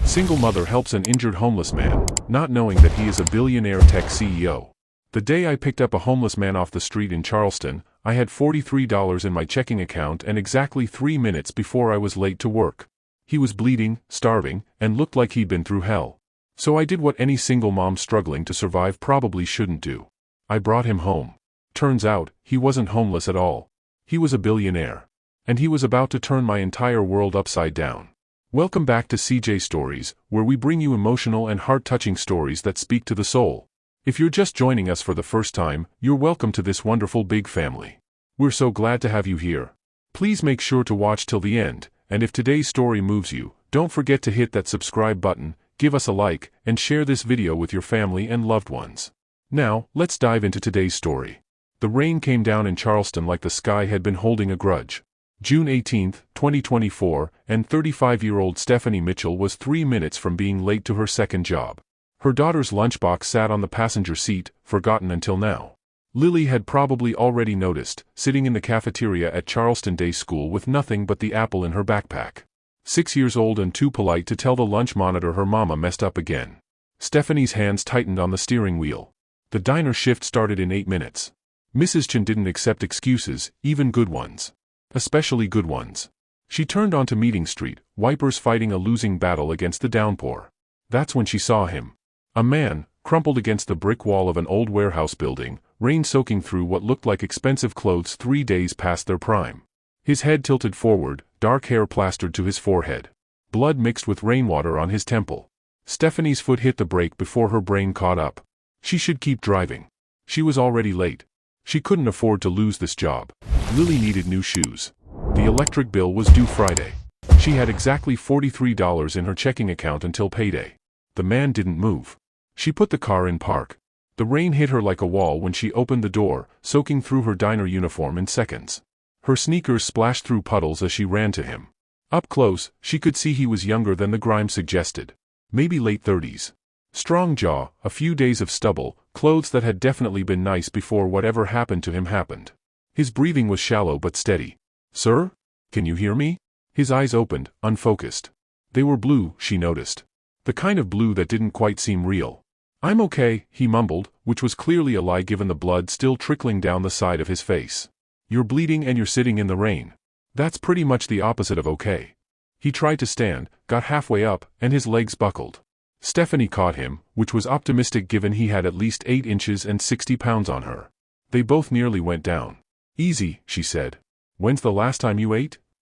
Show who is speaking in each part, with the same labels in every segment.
Speaker 1: Single mother helps an injured homeless man, not knowing that he is a billionaire tech CEO. The day I picked up a homeless man off the street in Charleston, I had $43 in my checking account and exactly 3 minutes before I was late to work. He was bleeding, starving, and looked like he'd been through hell. So I did what any single mom struggling to survive probably shouldn't do. I brought him home. Turns out, he wasn't homeless at all. He was a billionaire. And he was about to turn my entire world upside down. Welcome back to CJ Stories, where we bring you emotional and heart-touching stories that speak to the soul. If you're just joining us for the first time, you're welcome to this wonderful big family. We're so glad to have you here. Please make sure to watch till the end, and if today's story moves you, don't forget to hit that subscribe button, give us a like, and share this video with your family and loved ones. Now, let's dive into today's story. The rain came down in Charleston like the sky had been holding a grudge. June 18, 2024, and 35-year-old Stephanie Mitchell was 3 minutes from being late to her second job. Her daughter's lunchbox sat on the passenger seat, forgotten until now. Lily had probably already noticed, sitting in the cafeteria at Charleston Day School with nothing but the apple in her backpack. 6 years old and too polite to tell the lunch monitor her mama messed up again. Stephanie hands tightened on the steering wheel. The diner shift started in 8 minutes. Mrs. Chen didn't accept excuses, even good ones. Especially good ones. She turned onto Meeting Street, wipers fighting a losing battle against the downpour. That's when she saw him. A man, crumpled against the brick wall of an old warehouse building, rain soaking through what looked like expensive clothes 3 days past their prime. His head tilted forward, dark hair plastered to his forehead. Blood mixed with rainwater on his temple. Stephanie's foot hit the brake before her brain caught up. She should keep driving. She was already late. She couldn't afford to lose this job. Lily needed new shoes. The electric bill was due Friday. She had exactly $43 in her checking account until payday. The man didn't move. She put the car in park. The rain hit her like a wall when she opened the door, soaking through her diner uniform in seconds. Her sneakers splashed through puddles as she ran to him. Up close, she could see he was younger than the grime suggested. Maybe late 30s. Strong jaw, a few days of stubble, clothes that had definitely been nice before whatever happened to him happened. His breathing was shallow but steady. "Sir? Can you hear me?" His eyes opened, unfocused. They were blue, she noticed. The kind of blue that didn't quite seem real. "I'm okay," he mumbled, which was clearly a lie given the blood still trickling down the side of his face. "You're bleeding and you're sitting in the rain. That's pretty much the opposite of okay." He tried to stand, got halfway up, and his legs buckled. Stephanie caught him, which was optimistic given he had at least 8 inches and 60 pounds on her. They both nearly went down. "Easy," she said. "When's the last time you ate?"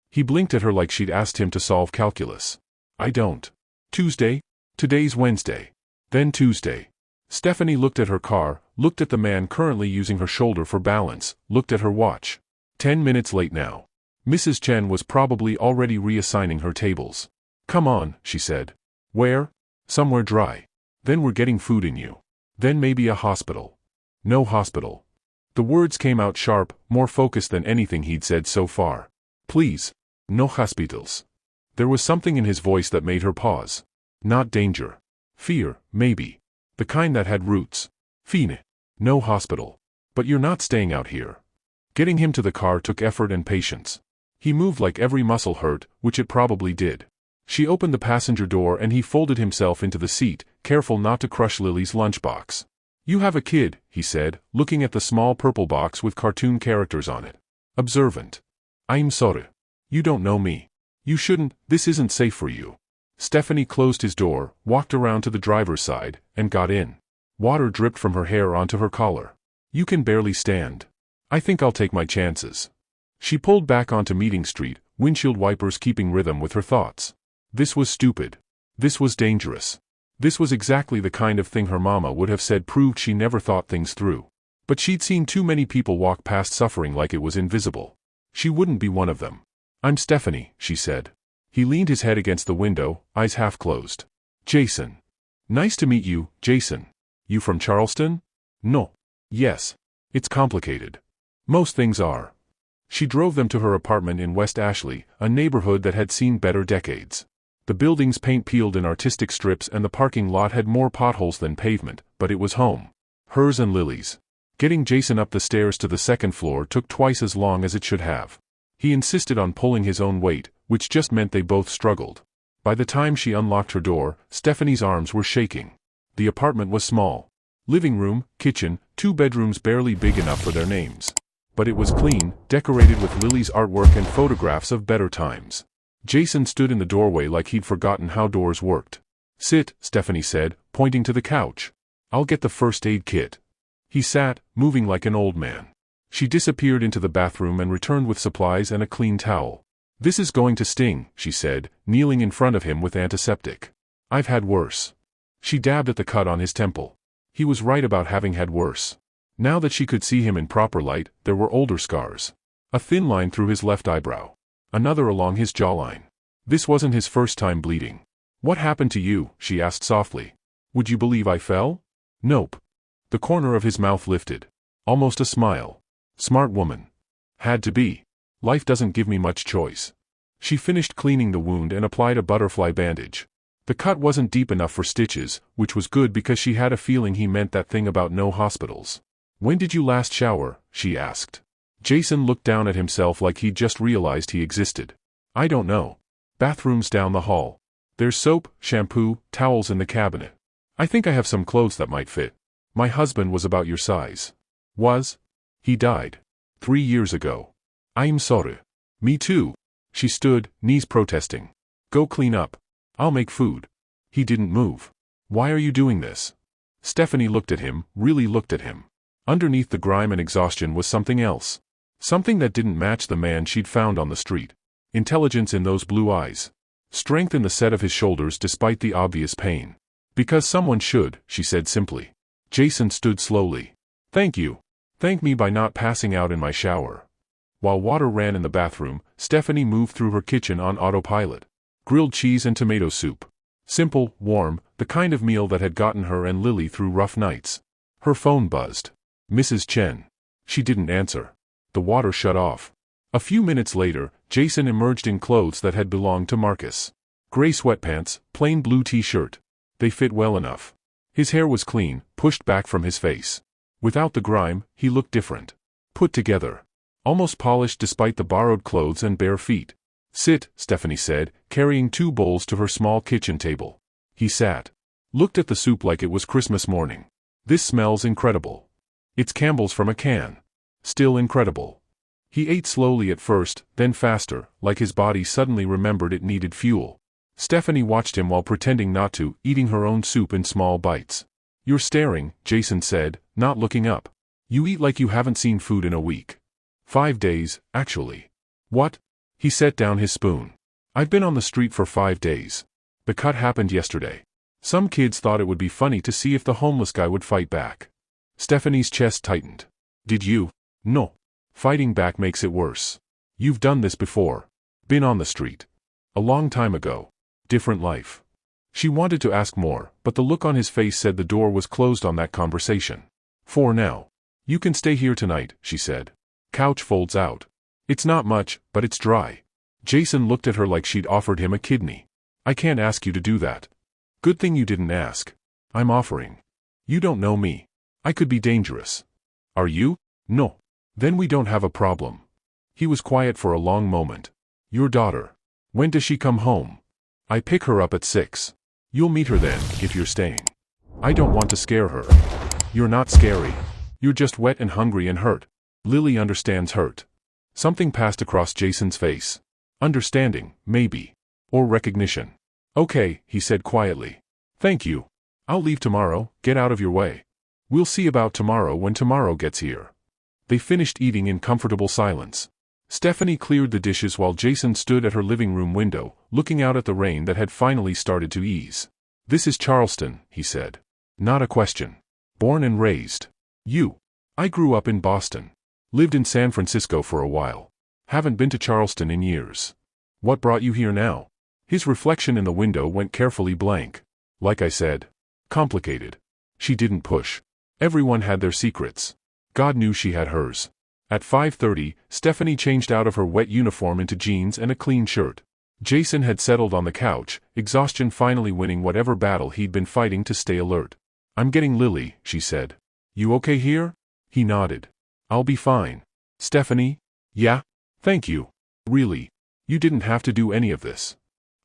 Speaker 1: He blinked at her like she'd asked him to solve calculus. "I don't." "Tuesday? Today's Wednesday. Then Tuesday." Stephanie looked at her car, looked at the man currently using her shoulder for balance, looked at her watch. 10 minutes late now. Mrs. Chen was probably already reassigning her tables. "Come on," she said. "Where?" "Somewhere dry. Then we're getting food in you. Then maybe a hospital." "No hospital." The words came out sharp, more focused than anything he'd said so far. "Please. No hospitals." There was something in his voice that made her pause. Not danger. Fear, maybe. The kind that had roots. "Fine. No hospital. But you're not staying out here." Getting him to the car took effort and patience. He moved like every muscle hurt, which it probably did. She opened the passenger door and he folded himself into the seat, careful not to crush Lily's lunchbox. "You have a kid," he said, looking at the small purple box with cartoon characters on it. Observant. "I'm sorry. You don't know me. You shouldn't, this isn't safe for you." Stephanie closed his door, walked around to the driver's side, and got in. Water dripped from her hair onto her collar. "You can barely stand. I think I'll take my chances." She pulled back onto Meeting Street, windshield wipers keeping rhythm with her thoughts. This was stupid. This was dangerous. This was exactly the kind of thing her mama would have said proved she never thought things through. But she'd seen too many people walk past suffering like it was invisible. She wouldn't be one of them. "I'm Stephanie," she said. He leaned his head against the window, eyes half closed. "Jason. Nice to meet you, Jason. You from Charleston?" "No." "Yes. It's complicated. Most things are." She drove them to her apartment in West Ashley, a neighborhood that had seen better decades. The building's paint peeled in artistic strips and the parking lot had more potholes than pavement, but it was home. Hers and Lily's. Getting Jason up the stairs to the second floor took twice as long as it should have. He insisted on pulling his own weight, which just meant they both struggled. By the time she unlocked her door, Stephanie's arms were shaking. The apartment was small. Living room, kitchen, 2 bedrooms barely big enough for their names. But it was clean, decorated with Lily's artwork and photographs of better times. Jason stood in the doorway like he'd forgotten how doors worked. "Sit," Stephanie said, pointing to the couch. "I'll get the first aid kit." He sat, moving like an old man. She disappeared into the bathroom and returned with supplies and a clean towel. "This is going to sting," she said, kneeling in front of him with antiseptic. "I've had worse." She dabbed at the cut on his temple. He was right about having had worse. Now that she could see him in proper light, there were older scars. A thin line through his left eyebrow. Another along his jawline. This wasn't his first time bleeding. "What happened to you?" she asked softly. "Would you believe I fell?" "Nope." The corner of his mouth lifted. Almost a smile. "Smart woman." "Had to be. Life doesn't give me much choice." She finished cleaning the wound and applied a butterfly bandage. The cut wasn't deep enough for stitches, which was good because she had a feeling he meant that thing about no hospitals. "When did you last shower?" she asked. Jason looked down at himself like he'd just realized he existed. "I don't know. Bathroom's down the hall. There's soap, shampoo, towels in the cabinet. I think I have some clothes that might fit. My husband was about your size." "Was?" "He died. 3 years ago." "I'm sorry." "Me too." She stood, knees protesting. "Go clean up. I'll make food." He didn't move. "Why are you doing this?" Stephanie looked at him, really looked at him. Underneath the grime and exhaustion was something else. Something that didn't match the man she'd found on the street. Intelligence in those blue eyes. Strength in the set of his shoulders despite the obvious pain. "Because someone should," she said simply. Jason stood slowly. "Thank you. Thank me by not passing out in my shower." While water ran in the bathroom, Stephanie moved through her kitchen on autopilot. Grilled cheese and tomato soup. Simple, warm, the kind of meal that had gotten her and Lily through rough nights. Her phone buzzed. "Mrs. Chen." She didn't answer. The water shut off. A few minutes later, Jason emerged in clothes that had belonged to Marcus. Gray sweatpants, plain blue t-shirt. They fit well enough. His hair was clean, pushed back from his face. Without the grime, he looked different. Put together. Almost polished despite the borrowed clothes and bare feet. "Sit," Stephanie said, carrying 2 bowls to her small kitchen table. He sat. Looked at the soup like it was Christmas morning. "This smells incredible." "It's Campbell's from a can." "Still incredible." He ate slowly at first, then faster, like his body suddenly remembered it needed fuel. Stephanie watched him while pretending not to, eating her own soup in small bites. "You're staring," Jason said, not looking up. "You eat like you haven't seen food in a week." 5 days, actually." "What?" He set down his spoon. "I've been on the street for 5 days. The cut happened yesterday. Some kids thought it would be funny to see if the homeless guy would fight back." Stephanie's chest tightened. "Did you?" "No. Fighting back makes it worse. You've done this before. Been on the street. A long time ago. Different life." She wanted to ask more, but the look on his face said the door was closed on that conversation. "For now. You can stay here tonight," she said. "Couch folds out. It's not much, but it's dry." Jason looked at her like she'd offered him a kidney. "I can't ask you to do that." "Good thing you didn't ask. I'm offering. You don't know me. I could be dangerous." "Are you?" "No." "Then we don't have a problem." He was quiet for a long moment. "Your daughter. When does she come home?" "I pick her up at 6. You'll meet her then, if you're staying." "I don't want to scare her." "You're not scary. You're just wet and hungry and hurt." Lily understands hurt. Something passed across Jason's face. Understanding, maybe. Or recognition. "Okay," he said quietly. "Thank you. I'll leave tomorrow, get out of your way. We'll see about tomorrow when tomorrow gets here." They finished eating in comfortable silence. Stephanie cleared the dishes while Jason stood at her living room window, looking out at the rain that had finally started to ease. "This is Charleston," he said. "Not a question. Born and raised." "You?" "I grew up in Boston. Lived in San Francisco for a while. Haven't been to Charleston in years." "What brought you here now?" His reflection in the window went carefully blank. "Like I said. Complicated." She didn't push. Everyone had their secrets. God knew she had hers. At 5:30, Stephanie changed out of her wet uniform into jeans and a clean shirt. Jason had settled on the couch, exhaustion finally winning whatever battle he'd been fighting to stay alert. "I'm getting Lily," she said. "You okay here?" He nodded. "I'll be fine." "Stephanie?" "Yeah? Thank you. Really. You didn't have to do any of this."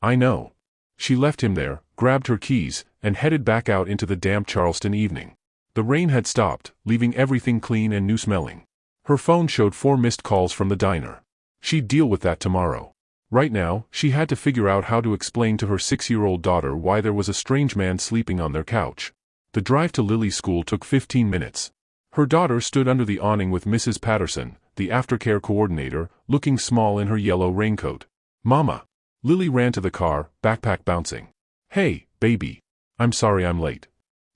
Speaker 1: "I know. She left him there, grabbed her keys, and headed back out into the damp Charleston evening. The rain had stopped, leaving everything clean and new-smelling. Her phone showed 4 missed calls from the diner. She'd deal with that tomorrow. Right now, she had to figure out how to explain to her 6-year-old daughter why there was a strange man sleeping on their couch. The drive to Lily's school took 15 minutes. Her daughter stood under the awning with Mrs. Patterson, the aftercare coordinator, looking small in her yellow raincoat. "Mama." Lily ran to the car, backpack bouncing. "Hey, baby. I'm sorry I'm late."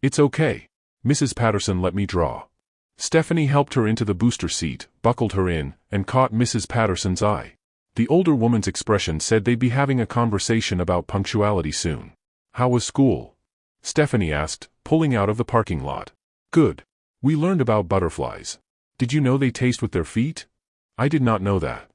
Speaker 1: "It's okay. Mrs. Patterson let me draw." Stephanie helped her into the booster seat, buckled her in, and caught Mrs. Patterson's eye. The older woman's expression said they'd be having a conversation about punctuality soon. "How was school?" Stephanie asked, pulling out of the parking lot. "Good. We learned about butterflies. Did you know they taste with their feet?" "I did not know that."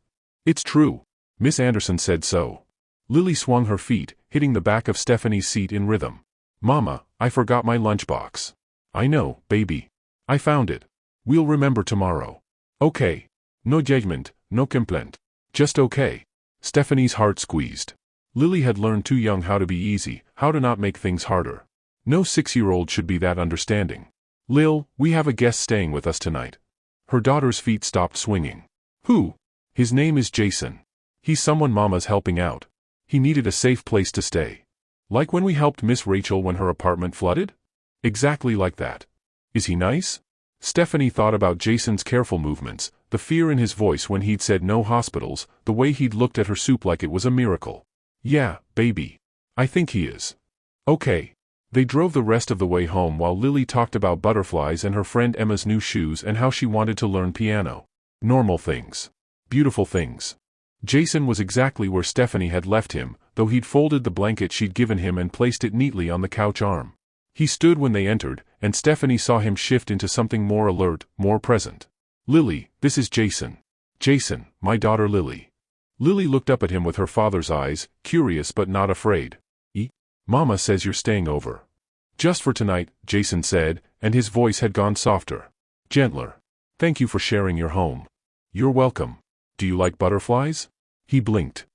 Speaker 1: "It's true. Miss Anderson said so." Lily swung her feet, hitting the back of Stephanie's seat in rhythm. "Mama, I forgot my lunchbox." "I know, baby. I found it. We'll remember tomorrow." "Okay. No judgment, no complaint. Just okay." Stephanie's heart squeezed. Lily had learned too young how to be easy, how to not make things harder. No 6-year-old should be that understanding. "Lil, we have a guest staying with us tonight." Her daughter's feet stopped swinging. "Who?" "His name is Jason. He's someone Mama's helping out. He needed a safe place to stay. Like when we helped Miss Rachel when her apartment flooded? Exactly like that." "Is he nice?" Stephanie thought about Jason's careful movements, the fear in his voice when he'd said no hospitals, the way he'd looked at her soup like it was a miracle. "Yeah, baby. I think he is." "Okay." They drove the rest of the way home while Lily talked about butterflies and her friend Emma's new shoes and how she wanted to learn piano. Normal things. Beautiful things. Jason was exactly where Stephanie had left him, though he'd folded the blanket she'd given him and placed it neatly on the couch arm. He stood when they entered, and Stephanie saw him shift into something more alert, more present. "Lily, this is Jason." "Jason, my daughter Lily." Lily looked up at him with her father's eyes, curious but not afraid. "Mama says you're staying over." "Just for tonight," Jason said, and his voice had gone softer. Gentler. "Thank you for sharing your home." "You're welcome. Do you like butterflies?" He blinked.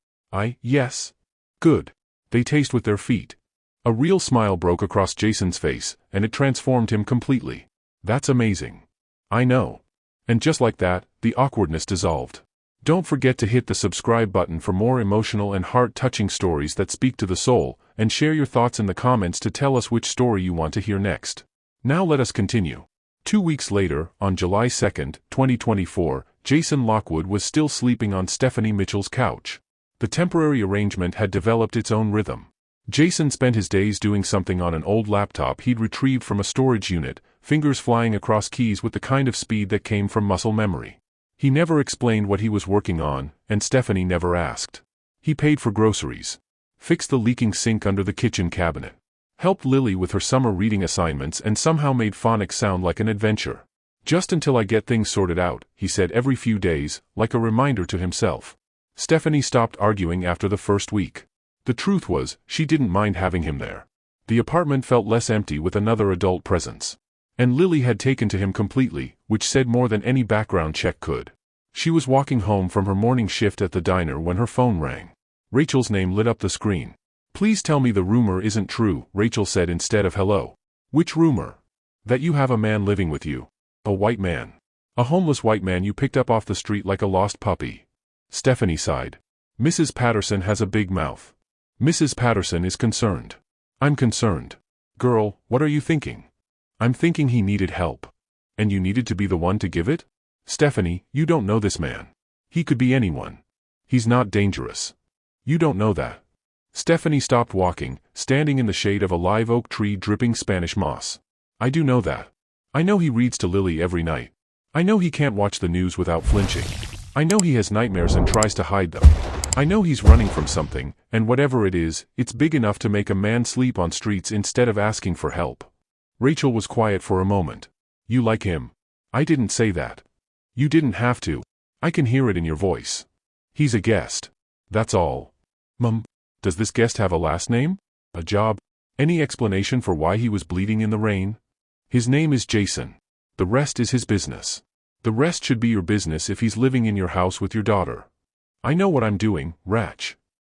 Speaker 1: Yes." "Good. They taste with their feet." A real smile broke across Jason's face, and it transformed him completely. "That's amazing." "I know." And just like that, the awkwardness dissolved. Don't forget to hit the subscribe button for more emotional and heart-touching stories that speak to the soul, and share your thoughts in the comments to tell us which story you want to hear next. Now let us continue. 2 weeks later, on July 2, 2024, Jason Lockwood was still sleeping on Stephanie Mitchell's couch. The temporary arrangement had developed its own rhythm. Jason spent his days doing something on an old laptop he'd retrieved from a storage unit, fingers flying across keys with the kind of speed that came from muscle memory. He never explained what he was working on, and Stephanie never asked. He paid for groceries, fixed the leaking sink under the kitchen cabinet, helped Lily with her summer reading assignments, and somehow made phonics sound like an adventure. "Just until I get things sorted out," he said every few days, like a reminder to himself. Stephanie stopped arguing after the first week. The truth was, she didn't mind having him there. The apartment felt less empty with another adult presence. And Lily had taken to him completely, which said more than any background check could. She was walking home from her morning shift at the diner when her phone rang. Rachel's name lit up the screen. "Please tell me the rumor isn't true," Rachel said instead of hello. "Which rumor?" "That you have a man living with you. A white man. A homeless white man you picked up off the street like a lost puppy." Stephanie sighed. "Mrs. Patterson has a big mouth." "Mrs. Patterson is concerned." "I'm concerned." "Girl, what are you thinking?" "I'm thinking he needed help." "And you needed to be the one to give it?" "Stephanie, you don't know this man. He could be anyone. He's not dangerous." "You don't know that." Stephanie stopped walking, standing in the shade of a live oak tree dripping Spanish moss. "I do know that. I know he reads to Lily every night. I know he can't watch the news without flinching. I know he has nightmares and tries to hide them. I know he's running from something, and whatever it is, it's big enough to make a man sleep on streets instead of asking for help." Rachel was quiet for a moment. "You like him?" "I didn't say that." "You didn't have to. I can hear it in your voice." "He's a guest. That's all." "Mum, does this guest have a last name? A job? Any explanation for why he was bleeding in the rain?" "His name is Jason. The rest is his business." "The rest should be your business if he's living in your house with your daughter." "I know what I'm doing, Ratch."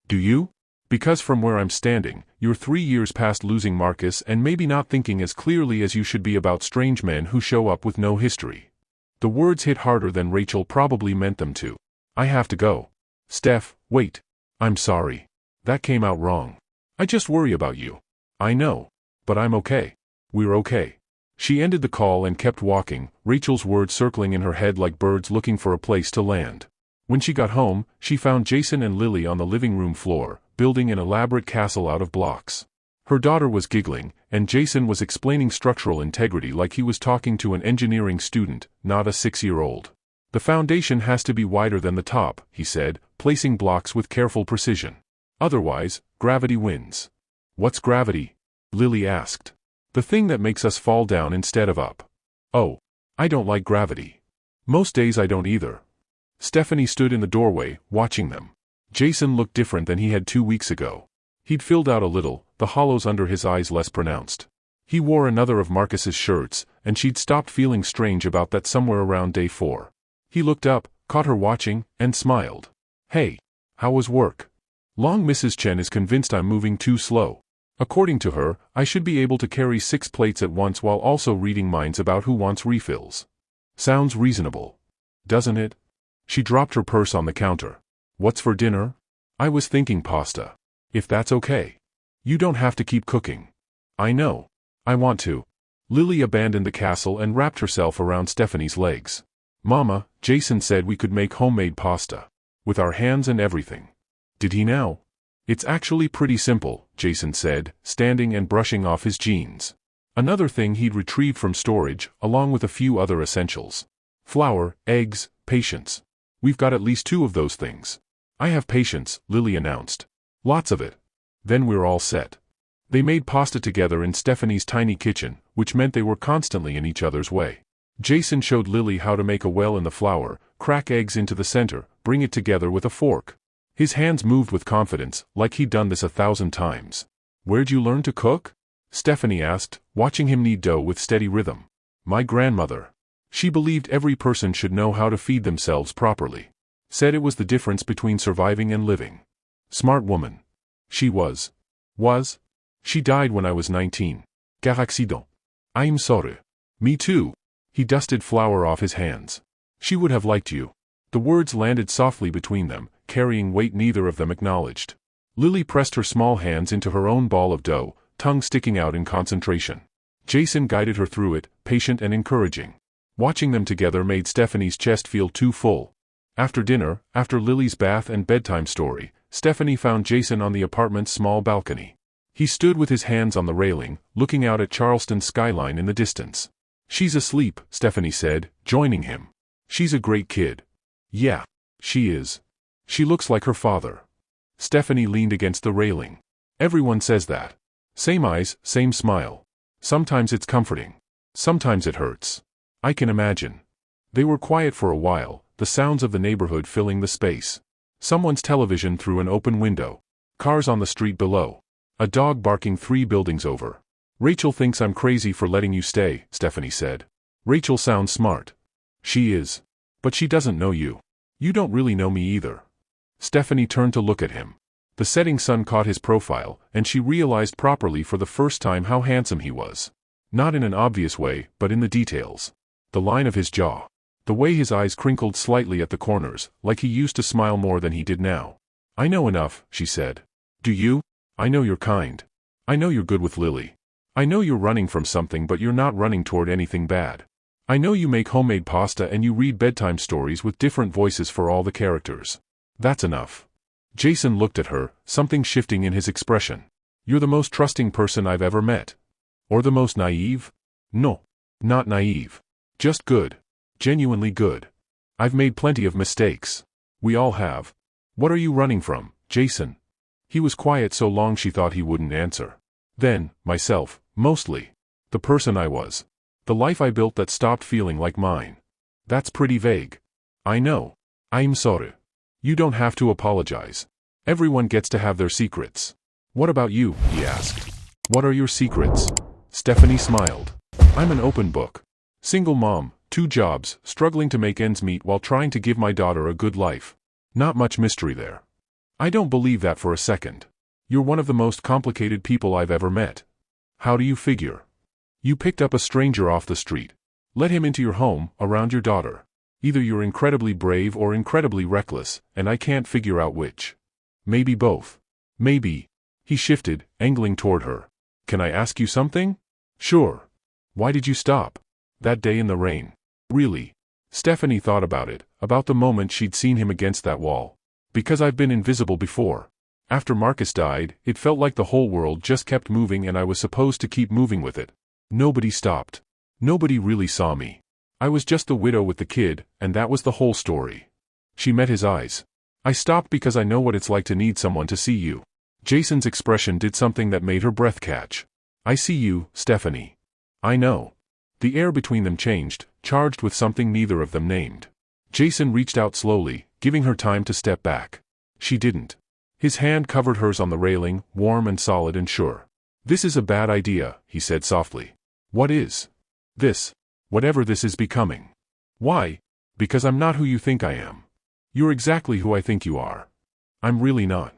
Speaker 1: "Do you?" Because from where I'm standing, you're 3 years past losing Marcus and maybe not thinking as clearly as you should be about strange men who show up with no history. The words hit harder than Rachel probably meant them to. I have to go. Steph, wait. I'm sorry. That came out wrong. I just worry about you. I know. But I'm okay. We're okay. She ended the call and kept walking, Rachel's words circling in her head like birds looking for a place to land. When she got home, she found Jason and Lily on the living room floor, building an elaborate castle out of blocks. Her daughter was giggling, and Jason was explaining structural integrity like he was talking to an engineering student, not a 6-year-old. The foundation has to be wider than the top, he said, placing blocks with careful precision. Otherwise, gravity wins. What's gravity? Lily asked. The thing that makes us fall down instead of up. Oh. I don't like gravity. Most days I don't either. Stephanie stood in the doorway, watching them. Jason looked different than he had 2 weeks ago. He'd filled out a little, the hollows under his eyes less pronounced. He wore another of Marcus's shirts, and she'd stopped feeling strange about that somewhere around day 4. He looked up, caught her watching, and smiled. Hey. How was work? Long Mrs. Chen is convinced I'm moving too slow. According to her, I should be able to carry 6 plates at once while also reading minds about who wants refills. Sounds reasonable. Doesn't it? She dropped her purse on the counter. What's for dinner? I was thinking pasta. If that's okay. You don't have to keep cooking. I know. I want to. Lily abandoned the castle and wrapped herself around Stephanie's legs. Mama, Jason said we could make homemade pasta. With our hands and everything. Did he now? It's actually pretty simple, Jason said, standing and brushing off his jeans. Another thing he'd retrieved from storage, along with a few other essentials. Flour, eggs, patience. We've got at least 2 of those things. I have patience, Lily announced. Lots of it. Then we're all set. They made pasta together in Stephanie's tiny kitchen, which meant they were constantly in each other's way. Jason showed Lily how to make a well in the flour, crack eggs into the center, bring it together with a fork. His hands moved with confidence, like he'd done this 1,000 times. Where'd you learn to cook? Stephanie asked, watching him knead dough with steady rhythm. My grandmother. She believed every person should know how to feed themselves properly. Said it was the difference between surviving and living. Smart woman. She was. Was? She died when I was 19. Car accident. I'm sorry. Me too. He dusted flour off his hands. She would have liked you. The words landed softly between them, carrying weight neither of them acknowledged. Lily pressed her small hands into her own ball of dough, tongue sticking out in concentration. Jason guided her through it, patient and encouraging. Watching them together made Stephanie's chest feel too full. After dinner, after Lily's bath and bedtime story, Stephanie found Jason on the apartment's small balcony. He stood with his hands on the railing, looking out at Charleston's skyline in the distance. She's asleep, Stephanie said, joining him. She's a great kid. Yeah. She is. She looks like her father. Stephanie leaned against the railing. Everyone says that. Same eyes, same smile. Sometimes it's comforting. Sometimes it hurts. I can imagine. They were quiet for a while, the sounds of the neighborhood filling the space. Someone's television through an open window. Cars on the street below. A dog barking 3 buildings over. Rachel thinks I'm crazy for letting you stay, Stephanie said. Rachel sounds smart. She is. But she doesn't know you. You don't really know me either. Stephanie turned to look at him. The setting sun caught his profile, and she realized properly for the first time how handsome he was. Not in an obvious way, but in the details. The line of his jaw. The way his eyes crinkled slightly at the corners, like he used to smile more than he did now. I know enough, she said. Do you? I know you're kind. I know you're good with Lily. I know you're running from something but you're not running toward anything bad. I know you make homemade pasta and you read bedtime stories with different voices for all the characters. That's enough. Jason looked at her, something shifting in his expression. You're the most trusting person I've ever met. Or the most naive? No. Not naive. Just good. Genuinely good. I've made plenty of mistakes. We all have. What are you running from, Jason? He was quiet so long she thought he wouldn't answer. Then, myself, mostly. The person I was. The life I built that stopped feeling like mine. That's pretty vague. I know. I'm sorry. You don't have to apologize. Everyone gets to have their secrets. What about you? He asked. What are your secrets? Stephanie smiled. I'm an open book. Single mom, 2 jobs, struggling to make ends meet while trying to give my daughter a good life. Not much mystery there. I don't believe that for a second. You're one of the most complicated people I've ever met. How do you figure? You picked up a stranger off the street. Let him into your home, around your daughter. Either you're incredibly brave or incredibly reckless, and I can't figure out which. Maybe both. Maybe. He shifted, angling toward her. Can I ask you something? Sure. Why did you stop? That day in the rain. Really? Stephanie thought about it, about the moment she'd seen him against that wall. Because I've been invisible before. After Marcus died, it felt like the whole world just kept moving and I was supposed to keep moving with it. Nobody stopped. Nobody really saw me. I was just the widow with the kid, and that was the whole story. She met his eyes. I stopped because I know what it's like to need someone to see you. Jason's expression did something that made her breath catch. I see you, Stephanie. I know. The air between them changed, charged with something neither of them named. Jason reached out slowly, giving her time to step back. She didn't. His hand covered hers on the railing, warm and solid and sure. This is a bad idea, he said softly. What is? This. Whatever this is becoming. Why? Because I'm not who you think I am. You're exactly who I think you are. I'm really not.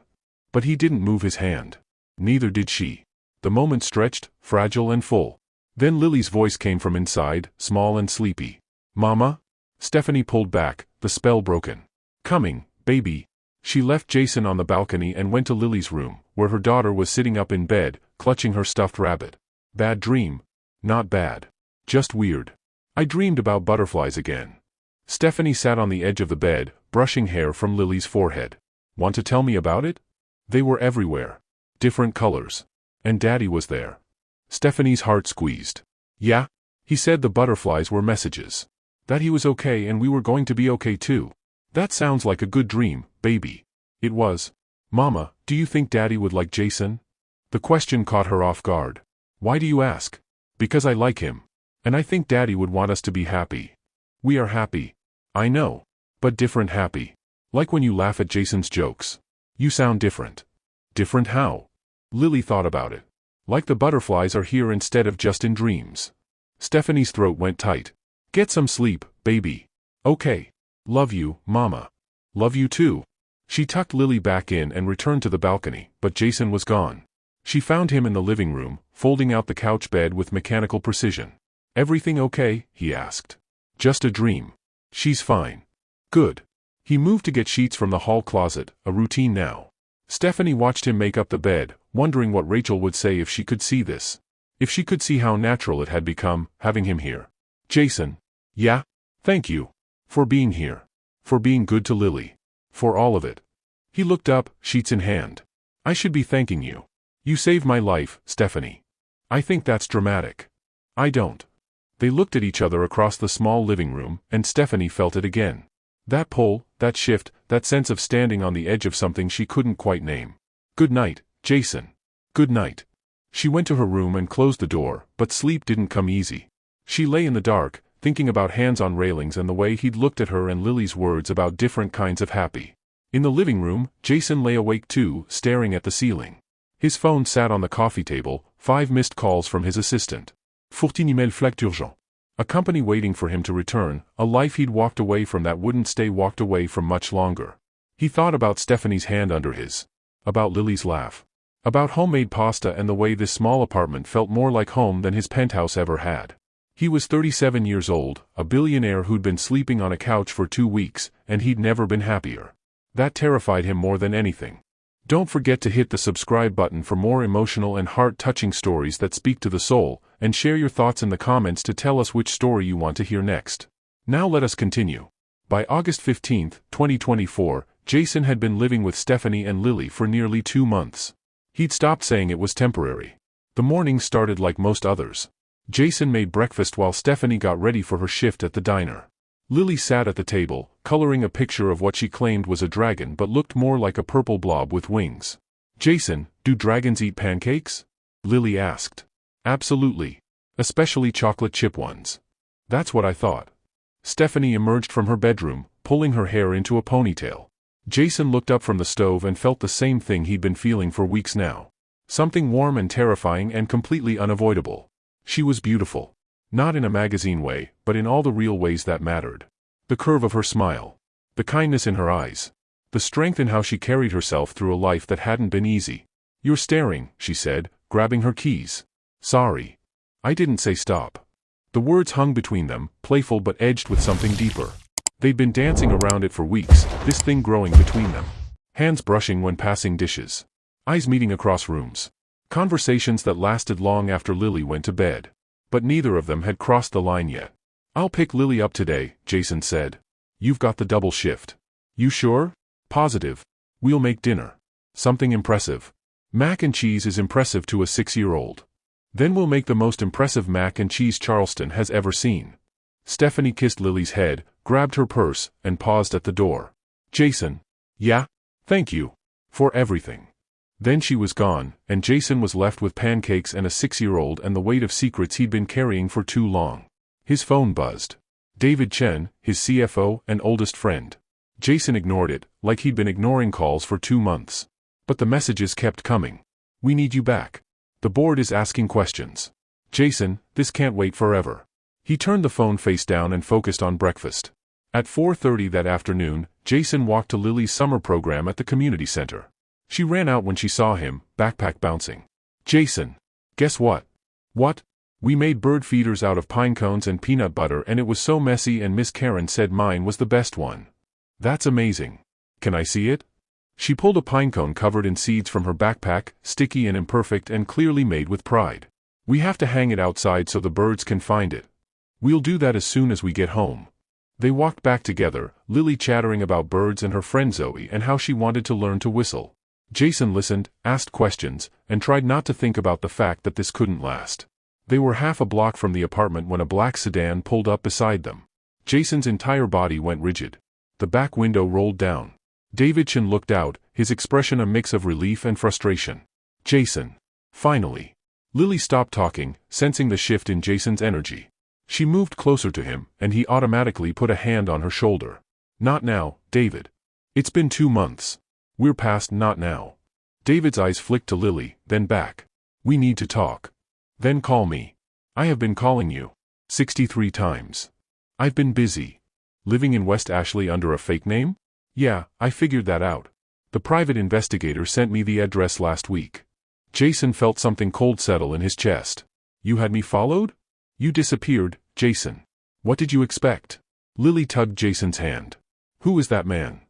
Speaker 1: But he didn't move his hand. Neither did she. The moment stretched, fragile and full. Then Lily's voice came from inside, small and sleepy. Mama? Stephanie pulled back, the spell broken. Coming, baby. She left Jason on the balcony and went to Lily's room, where her daughter was sitting up in bed, clutching her stuffed rabbit. Bad dream. Not bad. Just weird. I dreamed about butterflies again. Stephanie sat on the edge of the bed, brushing hair from Lily's forehead. Want to tell me about it? They were everywhere. Different colors. And Daddy was there. Stephanie's heart squeezed. Yeah? He said the butterflies were messages. That he was okay and we were going to be okay too. That sounds like a good dream, baby. It was. Mama, do you think Daddy would like Jason? The question caught her off guard. Why do you ask? Because I like him. And I think Daddy would want us to be happy. We are happy. I know. But different happy. Like when you laugh at Jason's jokes. You sound different. Different how? Lily thought about it. Like the butterflies are here instead of just in dreams. Stephanie's throat went tight. Get some sleep, baby. Okay. Love you, Mama. Love you too. She tucked Lily back in and returned to the balcony, but Jason was gone. She found him in the living room, folding out the couch bed with mechanical precision. Everything okay? He asked. Just a dream. She's fine. Good. He moved to get sheets from the hall closet, a routine now. Stephanie watched him make up the bed, wondering what Rachel would say if she could see this. If she could see how natural it had become, having him here. Jason. Yeah? Thank you. For being here. For being good to Lily. For all of it. He looked up, sheets in hand. I should be thanking you. You saved my life, Stephanie. I think that's dramatic. I don't. They looked at each other across the small living room, and Stephanie felt it again. That pull, that shift, that sense of standing on the edge of something she couldn't quite name. Good night, Jason. Good night. She went to her room and closed the door, but sleep didn't come easy. She lay in the dark, thinking about hands on railings and the way he'd looked at her and Lily's words about different kinds of happy. In the living room, Jason lay awake too, staring at the ceiling. His phone sat on the coffee table, 5 missed calls from his assistant. Faut-il email flac urgent? A company waiting for him to return, a life he'd walked away from that wouldn't stay walked away from much longer. He thought about Stephanie's hand under his. About Lily's laugh. About homemade pasta and the way this small apartment felt more like home than his penthouse ever had. He was 37 years old, a billionaire who'd been sleeping on a couch for 2 weeks, and he'd never been happier. That terrified him more than anything. Don't forget to hit the subscribe button for more emotional and heart-touching stories that speak to the soul, and share your thoughts in the comments to tell us which story you want to hear next. Now let us continue. By August 15, 2024, Jason had been living with Stephanie and Lily for nearly 2 months. He'd stopped saying it was temporary. The morning started like most others. Jason made breakfast while Stephanie got ready for her shift at the diner. Lily sat at the table, coloring a picture of what she claimed was a dragon but looked more like a purple blob with wings. Jason, do dragons eat pancakes? Lily asked. Absolutely. Especially chocolate chip ones. That's what I thought. Stephanie emerged from her bedroom, pulling her hair into a ponytail. Jason looked up from the stove and felt the same thing he'd been feeling for weeks now. Something warm and terrifying and completely unavoidable. She was beautiful. Not in a magazine way, but in all the real ways that mattered. The curve of her smile. The kindness in her eyes. The strength in how she carried herself through a life that hadn't been easy. You're staring, she said, grabbing her keys. Sorry. I didn't say stop. The words hung between them, playful but edged with something deeper. They'd been dancing around it for weeks, this thing growing between them. Hands brushing when passing dishes. Eyes meeting across rooms. Conversations that lasted long after Lily went to bed. But neither of them had crossed the line yet. I'll pick Lily up today, Jason said. You've got the double shift. You sure? Positive. We'll make dinner. Something impressive. Mac and cheese is impressive to a 6-year-old. Then we'll make the most impressive mac and cheese Charleston has ever seen. Stephanie kissed Lily's head, grabbed her purse, and paused at the door. Jason. Yeah? Thank you. For everything. Then she was gone, and Jason was left with pancakes and a 6-year-old and the weight of secrets he'd been carrying for too long. His phone buzzed. David Chen, his CFO and oldest friend. Jason ignored it, like he'd been ignoring calls for 2 months. But the messages kept coming. We need you back. The board is asking questions. Jason, this can't wait forever. He turned the phone face down and focused on breakfast. At 4:30 that afternoon, Jason walked to Lily's summer program at the community center. She ran out when she saw him, backpack bouncing. Jason. Guess what? What? We made bird feeders out of pine cones and peanut butter and it was so messy and Miss Karen said mine was the best one. That's amazing. Can I see it? She pulled a pine cone covered in seeds from her backpack, sticky and imperfect and clearly made with pride. We have to hang it outside so the birds can find it. We'll do that as soon as we get home. They walked back together, Lily chattering about birds and her friend Zoe and how she wanted to learn to whistle. Jason listened, asked questions, and tried not to think about the fact that this couldn't last. They were half a block from the apartment when a black sedan pulled up beside them. Jason's entire body went rigid. The back window rolled down. David Chen looked out, his expression a mix of relief and frustration. Jason. Finally. Lily stopped talking, sensing the shift in Jason's energy. She moved closer to him, and he automatically put a hand on her shoulder. Not now, David. It's been 2 months. We're past not now. David's eyes flicked to Lily, then back. We need to talk. Then call me. I have been calling you. 63 times. I've been busy. Living in West Ashley under a fake name? Yeah, I figured that out. The private investigator sent me the address last week. Jason felt something cold settle in his chest. You had me followed? You disappeared, Jason. What did you expect? Lily tugged Jason's hand. Who is that man?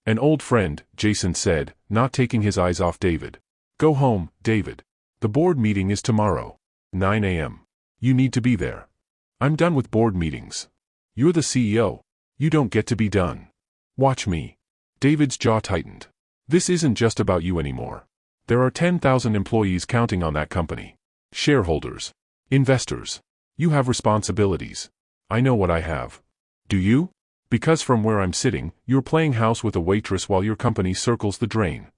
Speaker 1: An old friend, Jason said, not taking his eyes off David. Go home, David. The board meeting is tomorrow. 9 a.m. You need to be there. I'm done with board meetings. You're the CEO. You don't get to be done. Watch me. David's jaw tightened. This isn't just about you anymore. There are 10,000 employees counting on that company. Shareholders. Investors. You have responsibilities. I know what I have. Do you? Because from where I'm sitting, you're playing house with a waitress while your company circles the drain.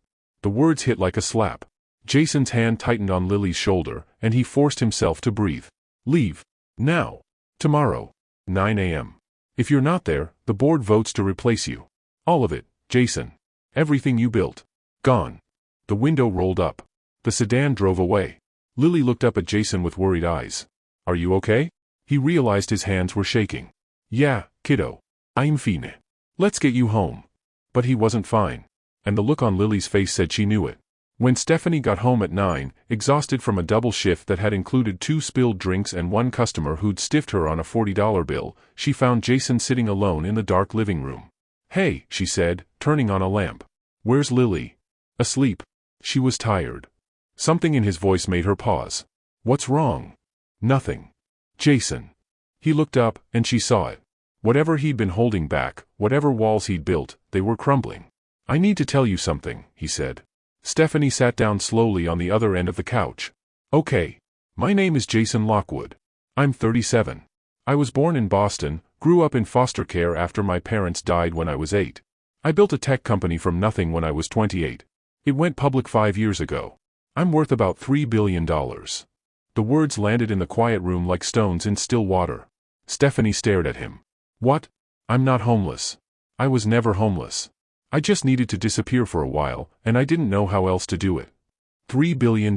Speaker 1: The words hit like a slap. Jason's hand tightened on Lily's shoulder, and he forced himself to breathe. Leave. Now. Tomorrow. 9 a.m. If you're not there, the board votes to replace you. All of it, Jason. Everything you built. Gone. The window rolled up. The sedan drove away. Lily looked up at Jason with worried eyes. Are you okay? He realized his hands were shaking. Yeah, kiddo. I'm fine. Let's get you home. But he wasn't fine. And the look on Lily's face said she knew it. When Stephanie got home at 9, exhausted from a double shift that had included 2 spilled drinks and 1 customer who'd stiffed her on a $40 bill, she found Jason sitting alone in the dark living room. Hey, she said, turning on a lamp. Where's Lily? Asleep. She was tired. Something in his voice made her pause. What's wrong? Nothing. Jason. He looked up, and she saw it. Whatever he'd been holding back, whatever walls he'd built, they were crumbling. I need to tell you something, he said. Stephanie sat down slowly on the other end of the couch. Okay. My name is Jason Lockwood. I'm 37. I was born in Boston, grew up in foster care after my parents died when I was 8. I built a tech company from nothing when I was 28. It went public 5 years ago. I'm worth about $3 billion. The words landed in the quiet room like stones in still water. Stephanie stared at him. What? I'm not homeless. I was never homeless. I just needed to disappear for a while, and I didn't know how else to do it. $3 billion.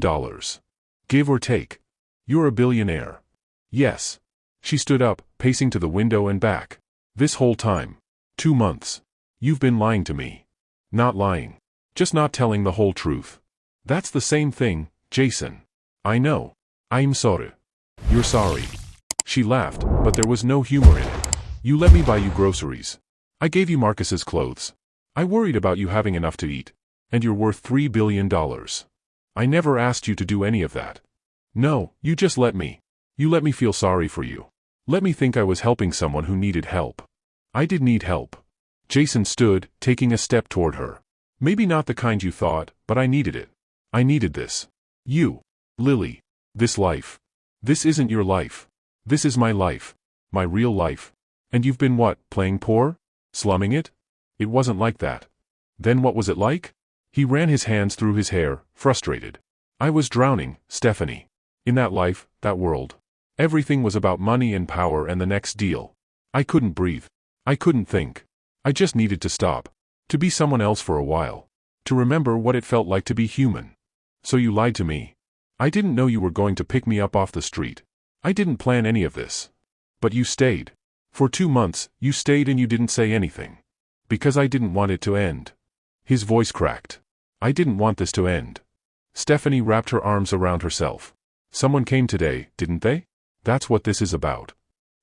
Speaker 1: Give or take. You're a billionaire. Yes. She stood up, pacing to the window and back. This whole time. 2 months. You've been lying to me. Not lying. Just not telling the whole truth. That's the same thing, Jason. I know. I'm sorry. You're sorry. She laughed, but there was no humor in it. You let me buy you groceries. I gave you Marcus's clothes. I worried about you having enough to eat. And you're worth $3 billion. I never asked you to do any of that. No, you just let me. You let me feel sorry for you. Let me think I was helping someone who needed help. I did need help. Jason stood, taking a step toward her. Maybe not the kind you thought, but I needed it. I needed this. You. Lily. This life. This isn't your life. This is my life. My real life. And you've been what, playing poor? Slumming it? It wasn't like that. Then what was it like? He ran his hands through his hair, frustrated. I was drowning, Stephanie. In that life, that world. Everything was about money and power and the next deal. I couldn't breathe. I couldn't think. I just needed to stop. To be someone else for a while. To remember what it felt like to be human. So you lied to me. I didn't know you were going to pick me up off the street. I didn't plan any of this. But you stayed. For 2 months, you stayed and you didn't say anything. Because I didn't want it to end. His voice cracked. I didn't want this to end. Stephanie wrapped her arms around herself. Someone came today, didn't they? That's what this is about.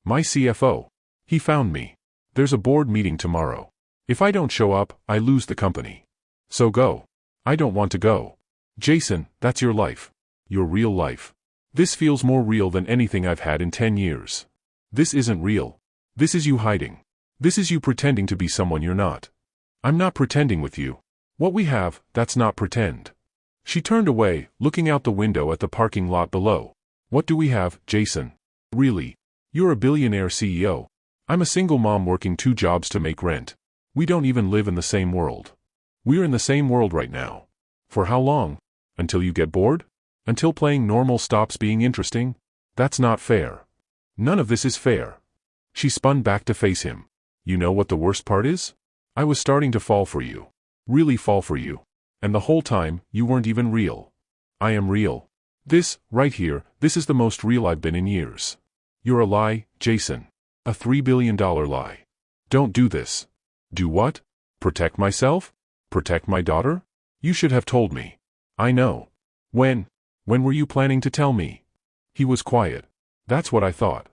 Speaker 1: My CFO. He found me. There's a board meeting tomorrow. If I don't show up, I lose the company. So go. I don't want to go. Jason, that's your life. Your real life. This feels more real than anything I've had in 10 years. This isn't real. This is you hiding. This is you pretending to be someone you're not. I'm not pretending with you. What we have, that's not pretend. She turned away, looking out the window at the parking lot below. What do we have, Jason? Really? You're a billionaire CEO. I'm a single mom working 2 jobs to make rent. We don't even live in the same world. We're in the same world right now. For how long? Until you get bored? Until playing normal stops being interesting? That's not fair. None of this is fair. She spun back to face him. You know what the worst part is? I was starting to fall for you. Really fall for you. And the whole time, you weren't even real. I am real. This, right here, this is the most real I've been in years. You're a lie, Jason. A $3 billion lie. Don't do this. Do what? Protect myself? Protect my daughter? You should have told me. I know. When were you planning to tell me? He was quiet. That's what I thought.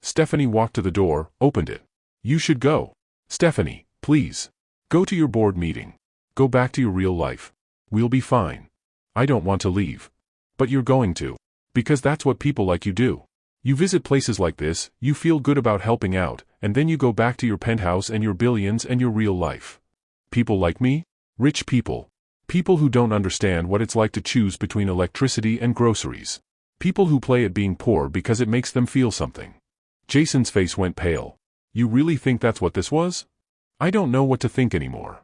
Speaker 1: Stephanie walked to the door, opened it. You should go. Stephanie, please. Go to your board meeting. Go back to your real life. We'll be fine. I don't want to leave. But you're going to. Because that's what people like you do. You visit places like this, you feel good about helping out, and then you go back to your penthouse and your billions and your real life. People like me? Rich people. People who don't understand what it's like to choose between electricity and groceries. People who play at being poor because it makes them feel something. Jason's face went pale. You really think that's what this was? I don't know what to think anymore.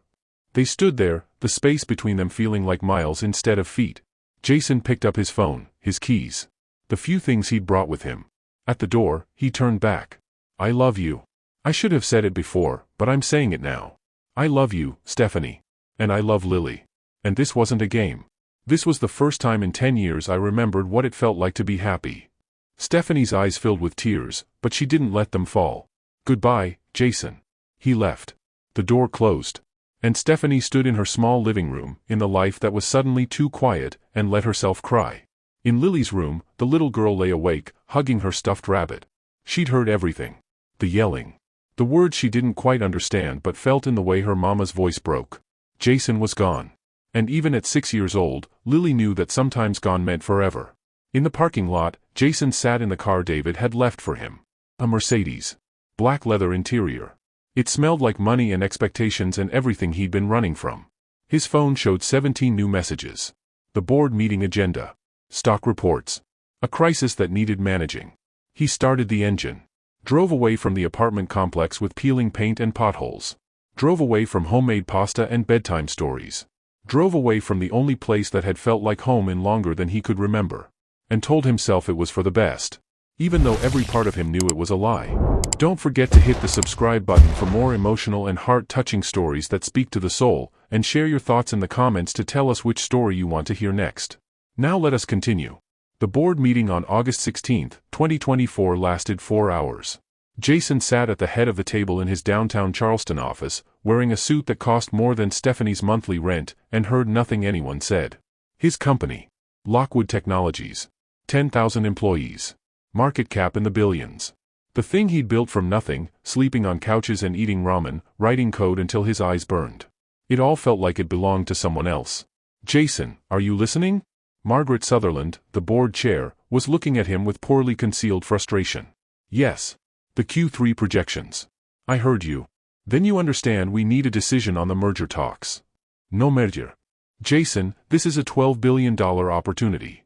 Speaker 1: They stood there, the space between them feeling like miles instead of feet. Jason picked up his phone, his keys. The few things he'd brought with him. At the door, he turned back. I love you. I should have said it before, but I'm saying it now. I love you, Stephanie. And I love Lily. And this wasn't a game. This was the first time in 10 years I remembered what it felt like to be happy. Stephanie's eyes filled with tears, but she didn't let them fall. Goodbye, Jason. He left. The door closed. And Stephanie stood in her small living room, in the life that was suddenly too quiet, and let herself cry. In Lily's room, the little girl lay awake, hugging her stuffed rabbit. She'd heard everything. The yelling. The words she didn't quite understand but felt in the way her mama's voice broke. Jason was gone. And even at 6 years old, Lily knew that sometimes gone meant forever. In the parking lot, Jason sat in the car David had left for him. A Mercedes. Black leather interior. It smelled like money and expectations and everything he'd been running from. His phone showed 17 new messages. The board meeting agenda. Stock reports. A crisis that needed managing. He started the engine. Drove away from the apartment complex with peeling paint and potholes. Drove away from homemade pasta and bedtime stories. Drove away from the only place that had felt like home in longer than he could remember. And told himself it was for the best. Even though every part of him knew it was a lie. Don't forget to hit the subscribe button for more emotional and heart-touching stories that speak to the soul, and share your thoughts in the comments to tell us which story you want to hear next. Now let us continue. The board meeting on August 16, 2024 lasted 4 hours. Jason sat at the head of the table in his downtown Charleston office, wearing a suit that cost more than Stephanie's monthly rent, and heard nothing anyone said. His company. Lockwood Technologies. 10,000 employees. Market cap in the billions. The thing he'd built from nothing, sleeping on couches and eating ramen, writing code until his eyes burned. It all felt like it belonged to someone else. Jason, are you listening? Margaret Sutherland, the board chair, was looking at him with poorly concealed frustration. Yes. The Q3 projections. I heard you. Then you understand we need a decision on the merger talks. No merger. Jason, this is a $12 billion opportunity.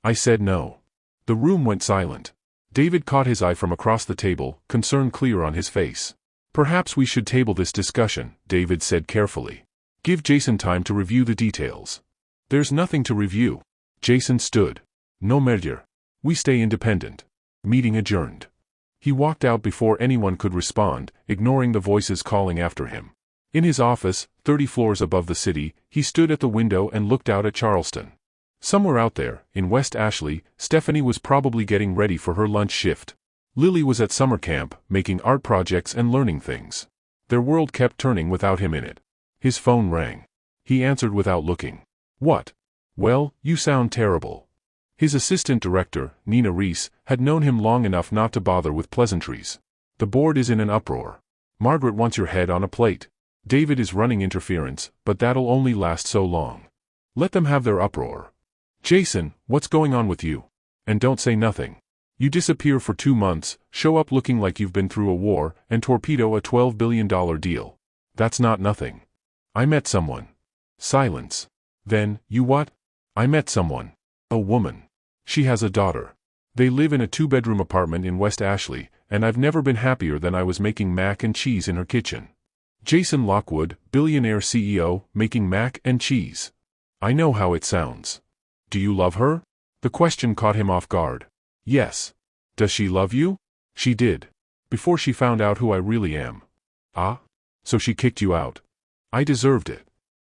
Speaker 1: I said no. The room went silent. David caught his eye from across the table, concern clear on his face. Perhaps we should table this discussion, David said carefully. Give Jason time to review the details. There's nothing to review. Jason stood. No merger. We stay independent. Meeting adjourned. He walked out before anyone could respond, ignoring the voices calling after him. In his office, 30 floors above the city, he stood at the window and looked out at Charleston. Somewhere out there, in West Ashley, Stephanie was probably getting ready for her lunch shift. Lily was at summer camp, making art projects and learning things. Their world kept turning without him in it. His phone rang. He answered without looking. What? Well, you sound terrible. His assistant director, Nina Reese, had known him long enough not to bother with pleasantries. The board is in an uproar. Margaret wants your head on a plate. David is running interference, but that'll only last so long. Let them have their uproar. Jason, what's going on with you? And don't say nothing. You disappear for 2 months, show up looking like you've been through a war, and torpedo a $12 billion deal. That's not nothing. I met someone. Silence. Then, you what? I met someone. A woman. She has a daughter. They live in a 2-bedroom apartment in West Ashley, and I've never been happier than I was making mac and cheese in her kitchen. Jason Lockwood, billionaire CEO, making mac and cheese. I know how it sounds. Do you love her? The question caught him off guard. Yes. Does she love you? She did. Before she found out who I really am. Ah? So she kicked you out. I deserved it.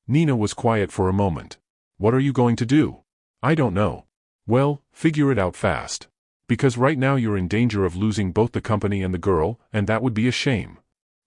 Speaker 1: Nina was quiet for a moment. What are you going to do? I don't know. Well, figure it out fast. Because right now you're in danger of losing both the company and the girl, and that would be a shame.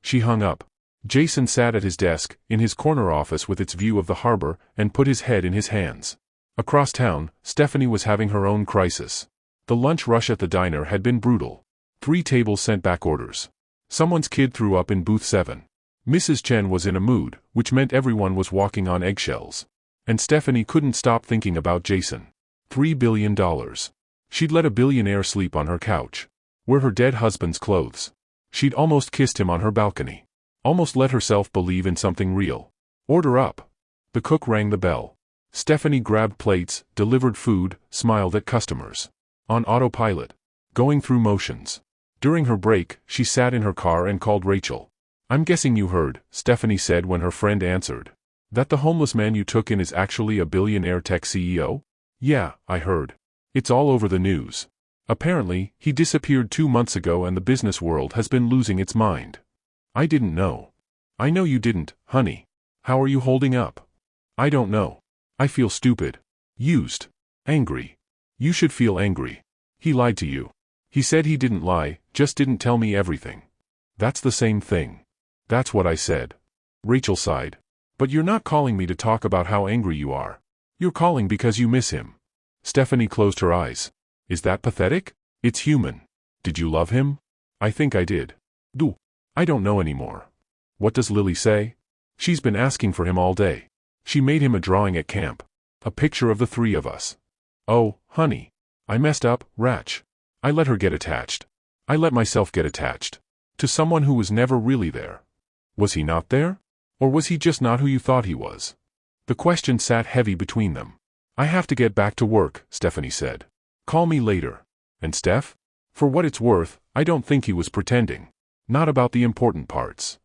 Speaker 1: She hung up. Jason sat at his desk, in his corner office with its view of the harbor, and put his head in his hands. Across town, Stephanie was having her own crisis. The lunch rush at the diner had been brutal. 3 tables sent back orders. Someone's kid threw up in booth 7. Mrs. Chen was in a mood, which meant everyone was walking on eggshells. And Stephanie couldn't stop thinking about Jason. $3 billion. She'd let a billionaire sleep on her couch. Wear her dead husband's clothes. She'd almost kissed him on her balcony. Almost let herself believe in something real. Order up. The cook rang the bell. Stephanie grabbed plates, delivered food, smiled at customers. On autopilot. Going through motions. During her break, she sat in her car and called Rachel. I'm guessing you heard, Stephanie said when her friend answered. That the homeless man you took in is actually a billionaire tech CEO? Yeah, I heard. It's all over the news. Apparently, he disappeared 2 months ago and the business world has been losing its mind. I didn't know. I know you didn't, honey. How are you holding up? I don't know. I feel stupid. Used. Angry. You should feel angry. He lied to you. He said he didn't lie, just didn't tell me everything. That's the same thing. That's what I said. Rachel sighed. But you're not calling me to talk about how angry you are. You're calling because you miss him. Stephanie closed her eyes. Is that pathetic? It's human. Did you love him? I think I did. Do. I don't know anymore. What does Lily say? She's been asking for him all day. She made him a drawing at camp. A picture of the 3 of us. Oh, honey. I messed up, Ratch. I let her get attached. I let myself get attached. To someone who was never really there. Was he not there? Or was he just not who you thought he was? The question sat heavy between them. I have to get back to work, Stephanie said. Call me later. And Steph? For what it's worth, I don't think he was pretending. Not about the important parts.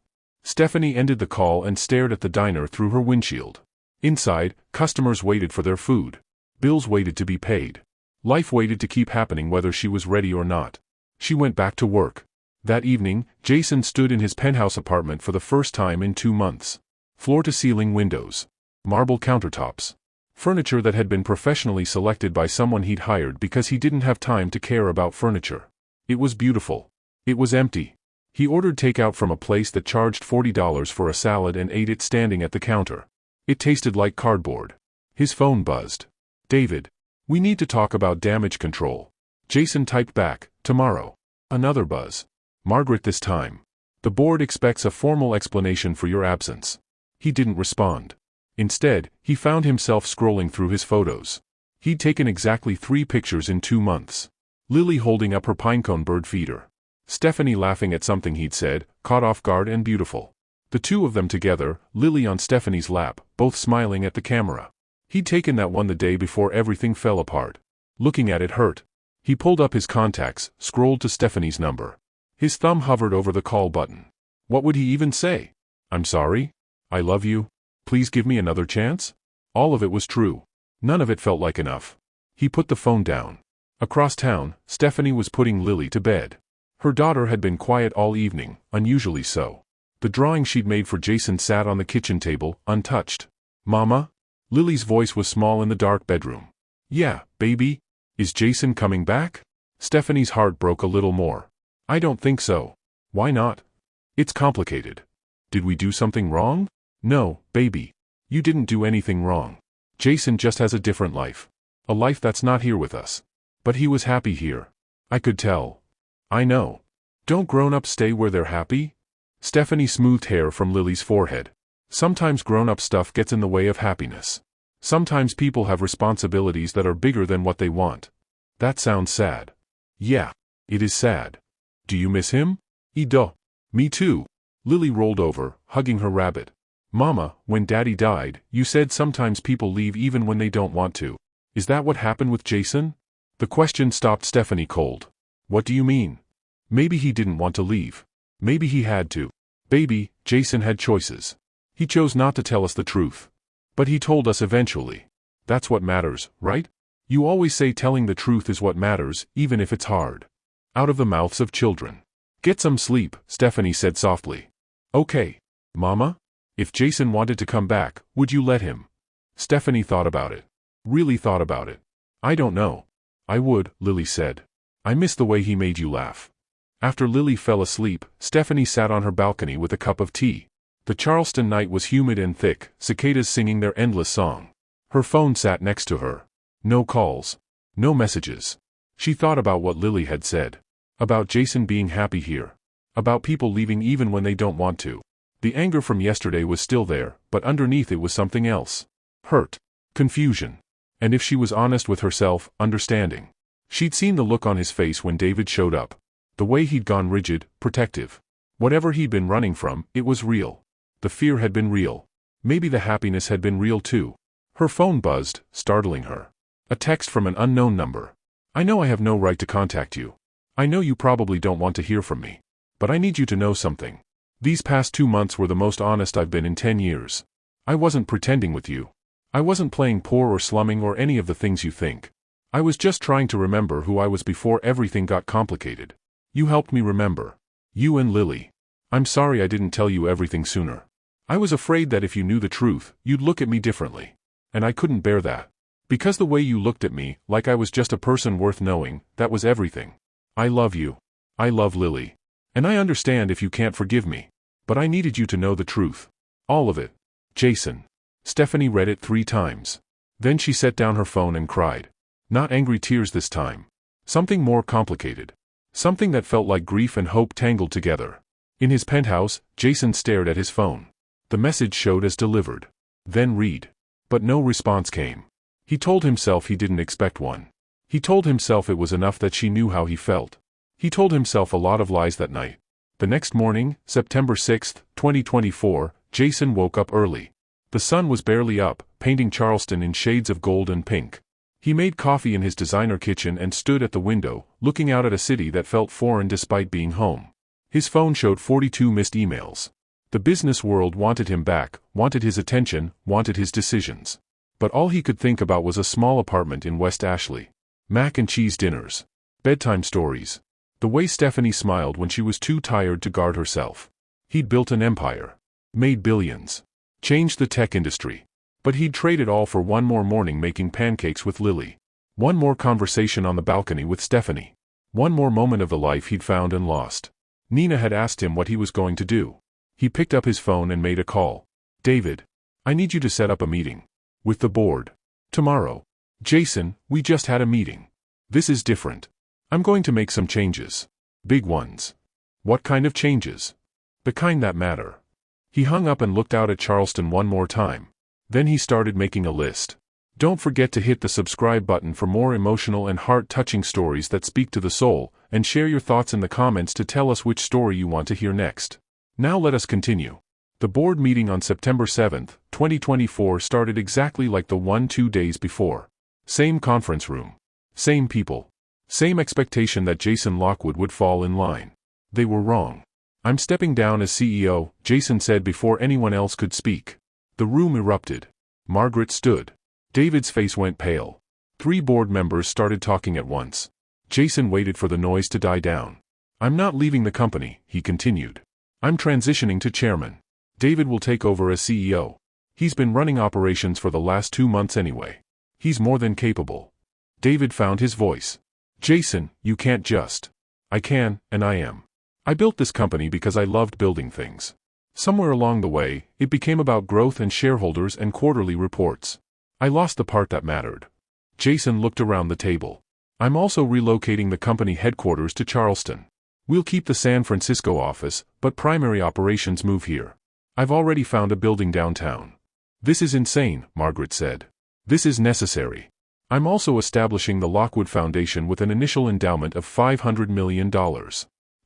Speaker 1: Stephanie ended the call and stared at the diner through her windshield. Inside, customers waited for their food. Bills waited to be paid. Life waited to keep happening whether she was ready or not. She went back to work. That evening, Jason stood in his penthouse apartment for the first time in 2 months. Floor-to-ceiling windows. Marble countertops. Furniture that had been professionally selected by someone he'd hired because he didn't have time to care about furniture. It was beautiful. It was empty. He ordered takeout from a place that charged $40 for a salad and ate it standing at the counter. It tasted like cardboard. His phone buzzed. David. We need to talk about damage control. Jason typed back, tomorrow. Another buzz. Margaret this time. The board expects a formal explanation for your absence. He didn't respond. Instead, he found himself scrolling through his photos. He'd taken exactly 3 pictures in 2 months. Lily holding up her pinecone bird feeder. Stephanie laughing at something he'd said, caught off guard and beautiful. The two of them together, Lily on Stephanie's lap, both smiling at the camera. He'd taken that one the day before everything fell apart. Looking at it hurt. He pulled up his contacts, scrolled to Stephanie's number. His thumb hovered over the call button. What would he even say? I'm sorry? I love you? Please give me another chance? All of it was true. None of it felt like enough. He put the phone down. Across town, Stephanie was putting Lily to bed. Her daughter had been quiet all evening, unusually so. The drawing she'd made for Jason sat on the kitchen table, untouched. Mama? Lily's voice was small in the dark bedroom. Yeah, baby? Is Jason coming back? Stephanie's heart broke a little more. I don't think so. Why not? It's complicated. Did we do something wrong? No, baby. You didn't do anything wrong. Jason just has a different life. A life that's not here with us. But he was happy here. I could tell. I know. Don't grown-ups stay where they're happy? Stephanie smoothed hair from Lily's forehead. Sometimes grown-up stuff gets in the way of happiness. Sometimes people have responsibilities that are bigger than what they want. That sounds sad. Yeah, it is sad. Do you miss him? Duh. Me too. Lily rolled over, hugging her rabbit. Mama, when Daddy died, you said sometimes people leave even when they don't want to. Is that what happened with Jason? The question stopped Stephanie cold. What do you mean? Maybe he didn't want to leave. Maybe he had to. Baby, Jason had choices. He chose not to tell us the truth. But he told us eventually. That's what matters, right? You always say telling the truth is what matters, even if it's hard. Out of the mouths of children. Get some sleep, Stephanie said softly. Okay. Mama? If Jason wanted to come back, would you let him? Stephanie thought about it. Really thought about it. I don't know. I would, Lily said. I miss the way he made you laugh. After Lily fell asleep, Stephanie sat on her balcony with a cup of tea. The Charleston night was humid and thick, cicadas singing their endless song. Her phone sat next to her. No calls. No messages. She thought about what Lily had said. About Jason being happy here. About people leaving even when they don't want to. The anger from yesterday was still there, but underneath it was something else. Hurt. Confusion. And if she was honest with herself, understanding. She'd seen the look on his face when David showed up. The way he'd gone rigid, protective. Whatever he'd been running from, it was real. The fear had been real. Maybe the happiness had been real too. Her phone buzzed, startling her. A text from an unknown number. I know I have no right to contact you. I know you probably don't want to hear from me. But I need you to know something. These past 2 months were the most honest I've been in 10 years. I wasn't pretending with you. I wasn't playing poor or slumming or any of the things you think. I was just trying to remember who I was before everything got complicated. You helped me remember. You and Lily. I'm sorry I didn't tell you everything sooner. I was afraid that if you knew the truth, you'd look at me differently. And I couldn't bear that. Because the way you looked at me, like I was just a person worth knowing, that was everything. I love you. I love Lily. And I understand if you can't forgive me. But I needed you to know the truth. All of it. Jason. Stephanie read it 3 times. Then she set down her phone and cried. Not angry tears this time. Something more complicated. Something that felt like grief and hope tangled together. In his penthouse, Jason stared at his phone. The message showed as delivered. Then read. But no response came. He told himself he didn't expect one. He told himself it was enough that she knew how he felt. He told himself a lot of lies that night. The next morning, September 6, 2024, Jason woke up early. The sun was barely up, painting Charleston in shades of gold and pink. He made coffee in his designer kitchen and stood at the window, looking out at a city that felt foreign despite being home. His phone showed 42 missed emails. The business world wanted him back, wanted his attention, wanted his decisions. But all he could think about was a small apartment in West Ashley. Mac and cheese dinners. Bedtime stories. The way Stephanie smiled when she was too tired to guard herself. He'd built an empire. Made billions. Changed the tech industry. But he'd trade it all for one more morning making pancakes with Lily. One more conversation on the balcony with Stephanie. One more moment of the life he'd found and lost. Nina had asked him what he was going to do. He picked up his phone and made a call. David. I need you to set up a meeting. With the board. Tomorrow. Jason, we just had a meeting. This is different. I'm going to make some changes. Big ones. What kind of changes? The kind that matter. He hung up and looked out at Charleston one more time. Then he started making a list. Don't forget to hit the subscribe button for more emotional and heart-touching stories that speak to the soul, and share your thoughts in the comments to tell us which story you want to hear next. Now let us continue. The board meeting on September 7th, 2024 started exactly like the one 2 days before. Same conference room. Same people. Same expectation that Jason Lockwood would fall in line. They were wrong. I'm stepping down as CEO, Jason said before anyone else could speak. The room erupted. Margaret stood. David's face went pale. 3 board members started talking at once. Jason waited for the noise to die down. I'm not leaving the company, he continued. I'm transitioning to chairman. David will take over as CEO. He's been running operations for the last 2 months anyway. He's more than capable. David found his voice. Jason, you can't just. I can, and I am. I built this company because I loved building things. Somewhere along the way, it became about growth and shareholders and quarterly reports. I lost the part that mattered. Jason looked around the table. I'm also relocating the company headquarters to Charleston. We'll keep the San Francisco office, but primary operations move here. I've already found a building downtown. This is insane, Margaret said. This is necessary. I'm also establishing the Lockwood Foundation with an initial endowment of $500 million.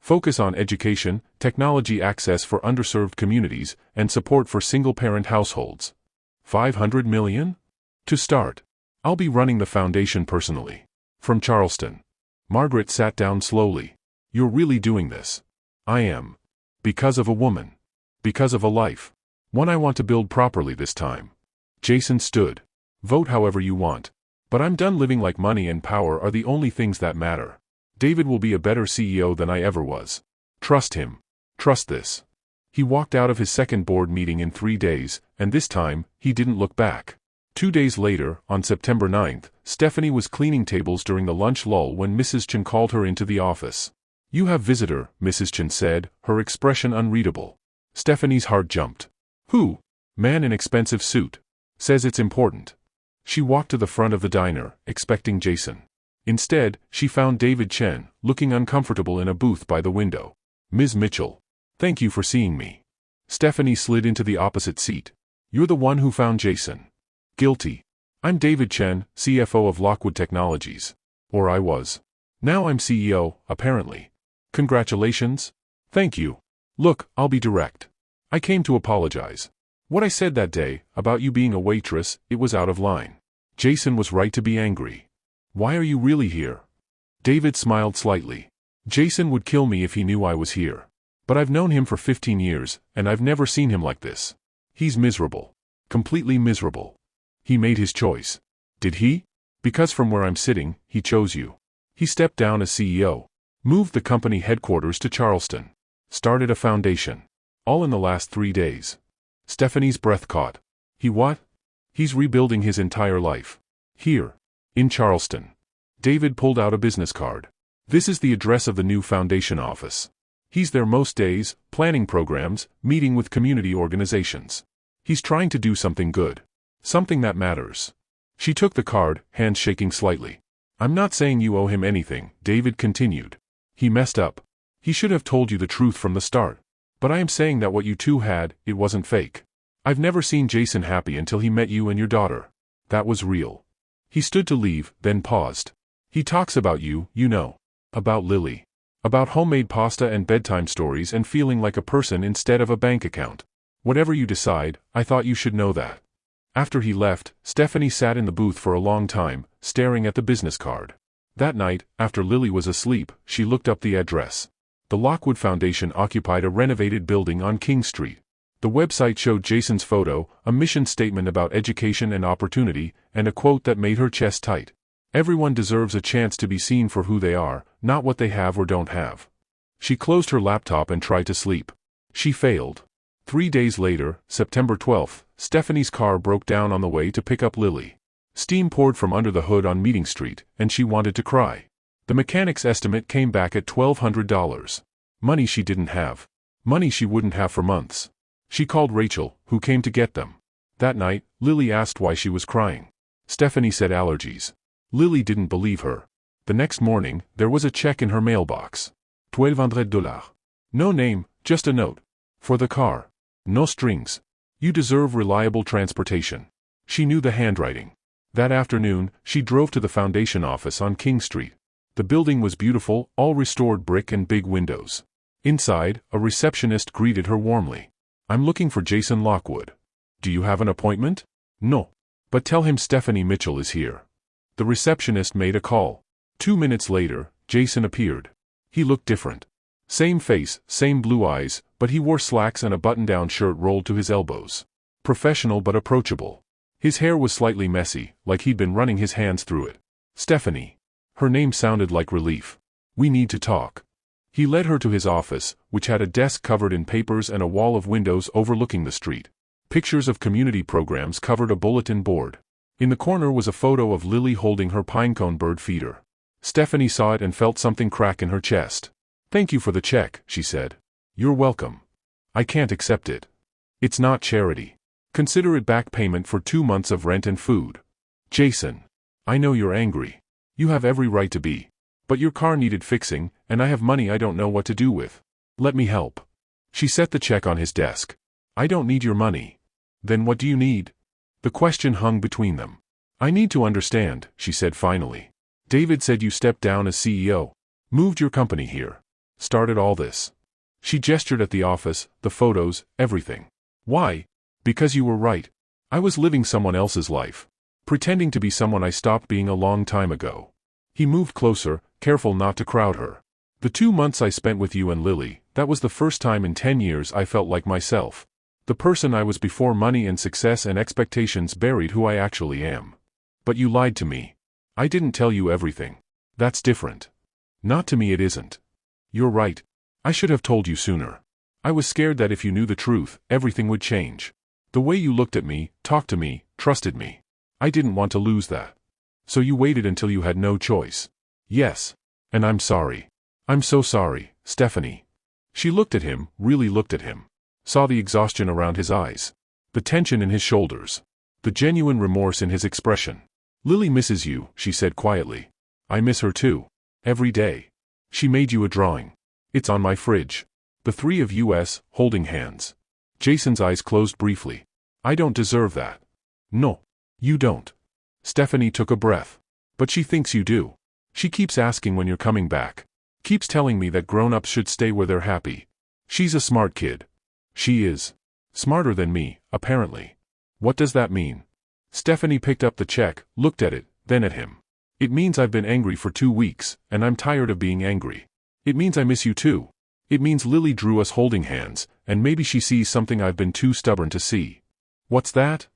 Speaker 1: Focus on education, technology access for underserved communities, and support for single-parent households. $500 million? To start. I'll be running the foundation personally. From Charleston. Margaret sat down slowly. You're really doing this. I am. Because of a woman. Because of a life. One I want to build properly this time. Jason stood. Vote however you want. But I'm done living like money and power are the only things that matter. David will be a better CEO than I ever was. Trust him. Trust this. He walked out of his second board meeting in 3 days, and this time, he didn't look back. 2 days later, on September 9th, Stephanie was cleaning tables during the lunch lull when Mrs. Chen called her into the office. You have visitor, Mrs. Chen said, her expression unreadable. Stephanie's heart jumped. Who? Man in expensive suit. Says it's important. She walked to the front of the diner, expecting Jason. Instead, she found David Chen, looking uncomfortable in a booth by the window. Ms. Mitchell. Thank you for seeing me. Stephanie slid into the opposite seat. You're the one who found Jason. Guilty. I'm David Chen, CFO of Lockwood Technologies. Or I was. Now I'm CEO, apparently. Congratulations. Thank you. Look, I'll be direct. I came to apologize. What I said that day, about you being a waitress, it was out of line. Jason was right to be angry. Why are you really here? David smiled slightly. Jason would kill me if he knew I was here. But I've known him for 15 years, and I've never seen him like this. He's miserable. Completely miserable. He made his choice. Did he? Because from where I'm sitting, he chose you. He stepped down as CEO. Moved the company headquarters to Charleston. Started a foundation. All in the last 3 days. Stephanie's breath caught. He what? He's rebuilding his entire life. Here. In Charleston. David pulled out a business card. This is the address of the new foundation office. He's there most days, planning programs, meeting with community organizations. He's trying to do something good. Something that matters. She took the card, hands shaking slightly. I'm not saying you owe him anything, David continued. He messed up. He should have told you the truth from the start. But I am saying that what you two had, it wasn't fake. I've never seen Jason happy until he met you and your daughter. That was real. He stood to leave, then paused. He talks about you, you know. About Lily. About homemade pasta and bedtime stories and feeling like a person instead of a bank account. Whatever you decide, I thought you should know that. After he left, Stephanie sat in the booth for a long time, staring at the business card. That night, after Lily was asleep, she looked up the address. The Lockwood Foundation occupied a renovated building on King Street. The website showed Jason's photo, a mission statement about education and opportunity, and a quote that made her chest tight. Everyone deserves a chance to be seen for who they are, not what they have or don't have. She closed her laptop and tried to sleep. She failed. 3 days later, September 12th, Stephanie's car broke down on the way to pick up Lily. Steam poured from under the hood on Meeting Street, and she wanted to cry. The mechanic's estimate came back at $1,200. Money she didn't have. Money she wouldn't have for months. She called Rachel, who came to get them. That night, Lily asked why she was crying. Stephanie said allergies. Lily didn't believe her. The next morning, there was a check in her mailbox. $1,200. No name, just a note. For the car. No strings. You deserve reliable transportation. She knew the handwriting. That afternoon, she drove to the foundation office on King Street. The building was beautiful, all restored brick and big windows. Inside, a receptionist greeted her warmly. I'm looking for Jason Lockwood. Do you have an appointment? No. But tell him Stephanie Mitchell is here. The receptionist made a call. 2 minutes later, Jason appeared. He looked different. Same face, same blue eyes, but he wore slacks and a button-down shirt rolled to his elbows. Professional but approachable. His hair was slightly messy, like he'd been running his hands through it. Stephanie. Her name sounded like relief. We need to talk. He led her to his office, which had a desk covered in papers and a wall of windows overlooking the street. Pictures of community programs covered a bulletin board. In the corner was a photo of Lily holding her pinecone bird feeder. Stephanie saw it and felt something crack in her chest. Thank you for the check, she said. You're welcome. I can't accept it. It's not charity. Consider it back payment for 2 months of rent and food. Jason. I know you're angry. You have every right to be. But your car needed fixing, and I have money I don't know what to do with. Let me help. She set the check on his desk. I don't need your money. Then what do you need? The question hung between them. I need to understand, she said finally. David said you stepped down as CEO. Moved your company here. Started all this. She gestured at the office, the photos, everything. Why? Because you were right. I was living someone else's life. Pretending to be someone I stopped being a long time ago. He moved closer, careful not to crowd her. The 2 months I spent with you and Lily, that was the first time in 10 years I felt like myself. The person I was before money and success and expectations buried who I actually am. But you lied to me. I didn't tell you everything. That's different. Not to me it isn't. You're right. I should have told you sooner. I was scared that if you knew the truth, everything would change. The way you looked at me, talked to me, trusted me. I didn't want to lose that. So you waited until you had no choice. Yes. And I'm sorry. I'm so sorry, Stephanie. She looked at him, really looked at him. Saw the exhaustion around his eyes. The tension in his shoulders. The genuine remorse in his expression. Lily misses you, she said quietly. I miss her too. Every day. She made you a drawing. It's on my fridge. The three of us, holding hands. Jason's eyes closed briefly. I don't deserve that. No. You don't. Stephanie took a breath. But she thinks you do. She keeps asking when you're coming back. Keeps telling me that grown-ups should stay where they're happy. She's a smart kid. She is. Smarter than me, apparently. What does that mean? Stephanie picked up the check, looked at it, then at him. It means I've been angry for 2 weeks, and I'm tired of being angry. It means I miss you too. It means Lily drew us holding hands, and maybe she sees something I've been too stubborn to see. What's that?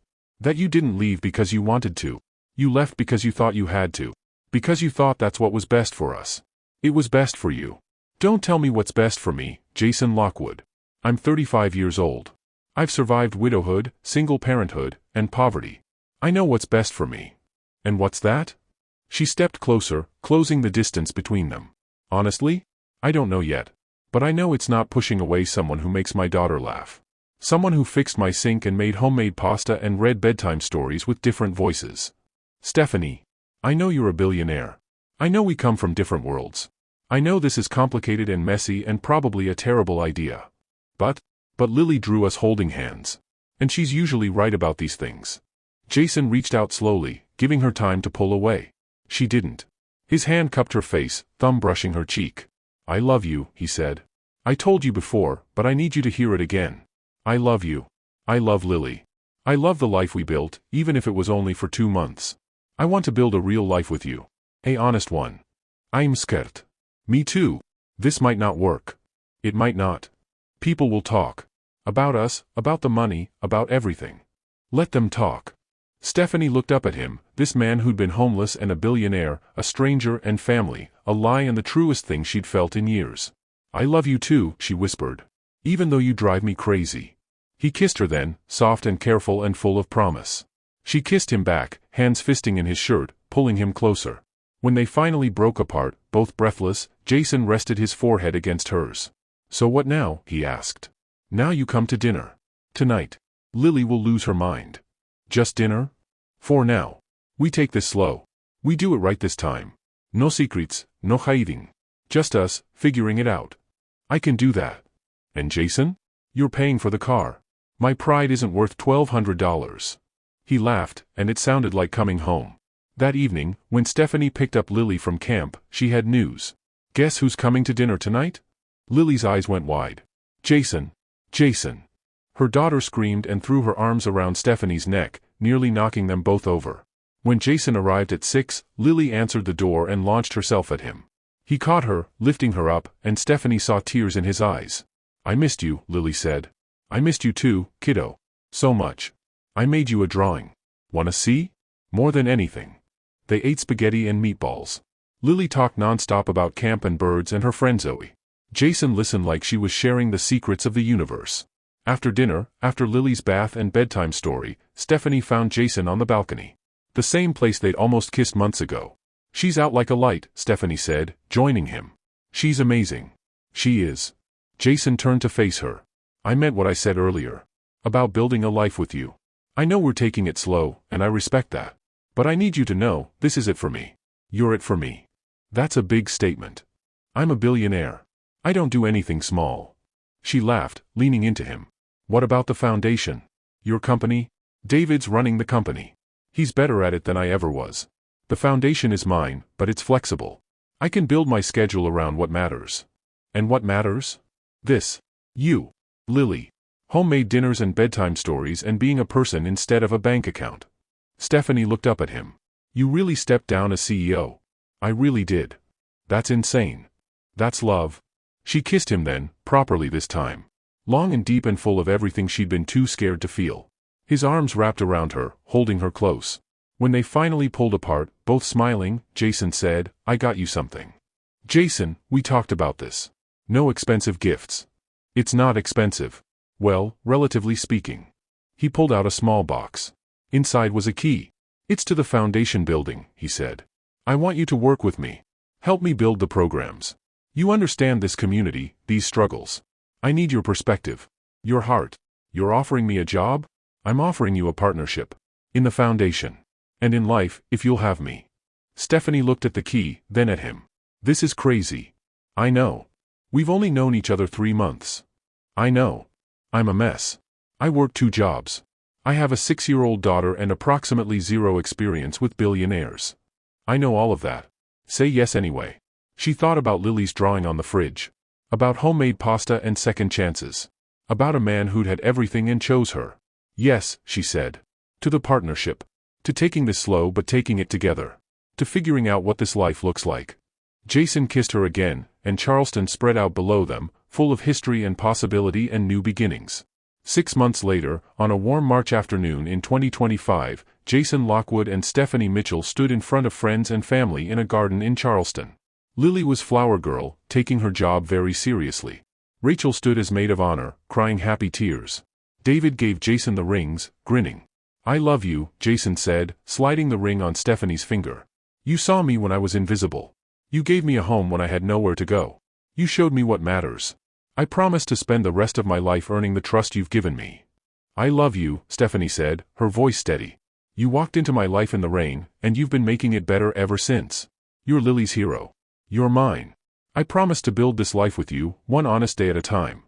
Speaker 1: That you didn't leave because you wanted to. You left because you thought you had to. Because you thought that's what was best for us. It was best for you. Don't tell me what's best for me, Jason Lockwood. I'm 35 years old. I've survived widowhood, single parenthood, and poverty. I know what's best for me. And what's that? She stepped closer, closing the distance between them. Honestly? I don't know yet. But I know it's not pushing away someone who makes my daughter laugh. Someone who fixed my sink and made homemade pasta and read bedtime stories with different voices. Stephanie. I know you're a billionaire. I know we come from different worlds. I know this is complicated and messy and probably a terrible idea. But Lily drew us holding hands. And she's usually right about these things. Jason reached out slowly, giving her time to pull away. She didn't. His hand cupped her face, thumb brushing her cheek. I love you, he said. I told you before, but I need you to hear it again. I love you. I love Lily. I love the life we built, even if it was only for 2 months. I want to build a real life with you. A honest one. I'm scared. Me too. This might not work. It might not. People will talk. About us, about the money, about everything. Let them talk. Stephanie looked up at him, this man who'd been homeless and a billionaire, a stranger and family, a lie and the truest thing she'd felt in years. I love you too, she whispered. Even though you drive me crazy. He kissed her then, soft and careful and full of promise. She kissed him back, hands fisting in his shirt, pulling him closer. When they finally broke apart, both breathless, Jason rested his forehead against hers. So what now? He asked. Now you come to dinner. Tonight. Lily will lose her mind. Just dinner? For now. We take this slow. We do it right this time. No secrets, no hiding. Just us, figuring it out. I can do that. And Jason? You're paying for the car. My pride isn't worth $1,200. He laughed, and it sounded like coming home. That evening, when Stephanie picked up Lily from camp, she had news. Guess who's coming to dinner tonight? Lily's eyes went wide. Jason. Jason. Her daughter screamed and threw her arms around Stephanie's neck, nearly knocking them both over. When Jason arrived at 6, Lily answered the door and launched herself at him. He caught her, lifting her up, and Stephanie saw tears in his eyes. I missed you, Lily said. I missed you too, kiddo. So much. I made you a drawing. Wanna see? More than anything. They ate spaghetti and meatballs. Lily talked nonstop about camp and birds and her friend Zoe. Jason listened like she was sharing the secrets of the universe. After dinner, after Lily's bath and bedtime story, Stephanie found Jason on the balcony. The same place they'd almost kissed months ago. She's out like a light, Stephanie said, joining him. She's amazing. She is. Jason turned to face her. I meant what I said earlier. About building a life with you. I know we're taking it slow, and I respect that. But I need you to know, this is it for me. You're it for me. That's a big statement. I'm a billionaire. I don't do anything small. She laughed, leaning into him. What about the foundation? Your company? David's running the company. He's better at it than I ever was. The foundation is mine, but it's flexible. I can build my schedule around what matters. And what matters? This. You. Lily. Homemade dinners and bedtime stories and being a person instead of a bank account. Stephanie looked up at him. You really stepped down as CEO. I really did. That's insane. That's love. She kissed him then, properly this time. Long and deep and full of everything she'd been too scared to feel. His arms wrapped around her, holding her close. When they finally pulled apart, both smiling, Jason said, I got you something. Jason, we talked about this. No expensive gifts. It's not expensive. Well, relatively speaking. He pulled out a small box. Inside was a key. It's to the foundation building, he said. I want you to work with me. Help me build the programs. You understand this community, these struggles. I need your perspective. Your heart. You're offering me a job? I'm offering you a partnership. In the foundation. And in life, if you'll have me. Stephanie looked at the key, then at him. This is crazy. I know. We've only known each other 3 months. I know. I'm a mess. I work 2 jobs. I have a 6-year-old daughter and approximately 0 experience with billionaires. I know all of that. Say yes anyway. She thought about Lily's drawing on the fridge. About homemade pasta and second chances. About a man who'd had everything and chose her. Yes, she said. To the partnership. To taking this slow but taking it together. To figuring out what this life looks like. Jason kissed her again, and Charleston spread out below them, full of history and possibility and new beginnings. 6 months later, on a warm March afternoon in 2025, Jason Lockwood and Stephanie Mitchell stood in front of friends and family in a garden in Charleston. Lily was flower girl, taking her job very seriously. Rachel stood as maid of honor, crying happy tears. David gave Jason the rings, grinning. I love you, Jason said, sliding the ring on Stephanie's finger. You saw me when I was invisible. You gave me a home when I had nowhere to go. You showed me what matters. I promise to spend the rest of my life earning the trust you've given me. I love you, Stephanie said, her voice steady. You walked into my life in the rain, and you've been making it better ever since. You're Lily's hero. You're mine. I promise to build this life with you, one honest day at a time.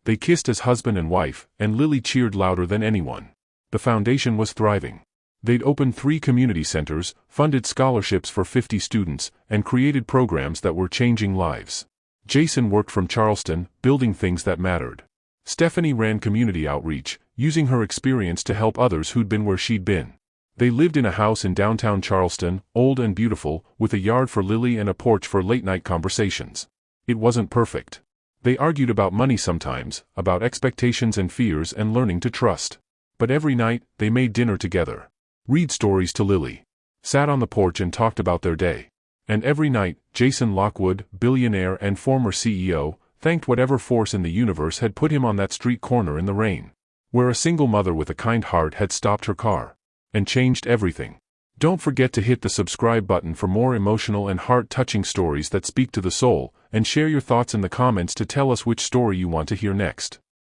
Speaker 1: They kissed as husband and wife, and Lily cheered louder than anyone. The foundation was thriving. They'd opened 3 community centers, funded scholarships for 50 students, and created programs that were changing lives. Jason worked from Charleston, building things that mattered. Stephanie ran community outreach, using her experience to help others who'd been where she'd been. They lived in a house in downtown Charleston, old and beautiful, with a yard for Lily and a porch for late-night conversations. It wasn't perfect. They argued about money sometimes, about expectations and fears and learning to trust. But every night, they made dinner together. Read stories to Lily. Sat on the porch and talked about their day. And every night, Jason Lockwood, billionaire and former CEO, thanked whatever force in the universe had put him on that street corner in the rain. Where a single mother with a kind heart had stopped her car. And changed everything. Don't forget to hit the subscribe button for more emotional and heart-touching stories that speak to the soul, and share your thoughts in the comments to tell us which story you want to hear next.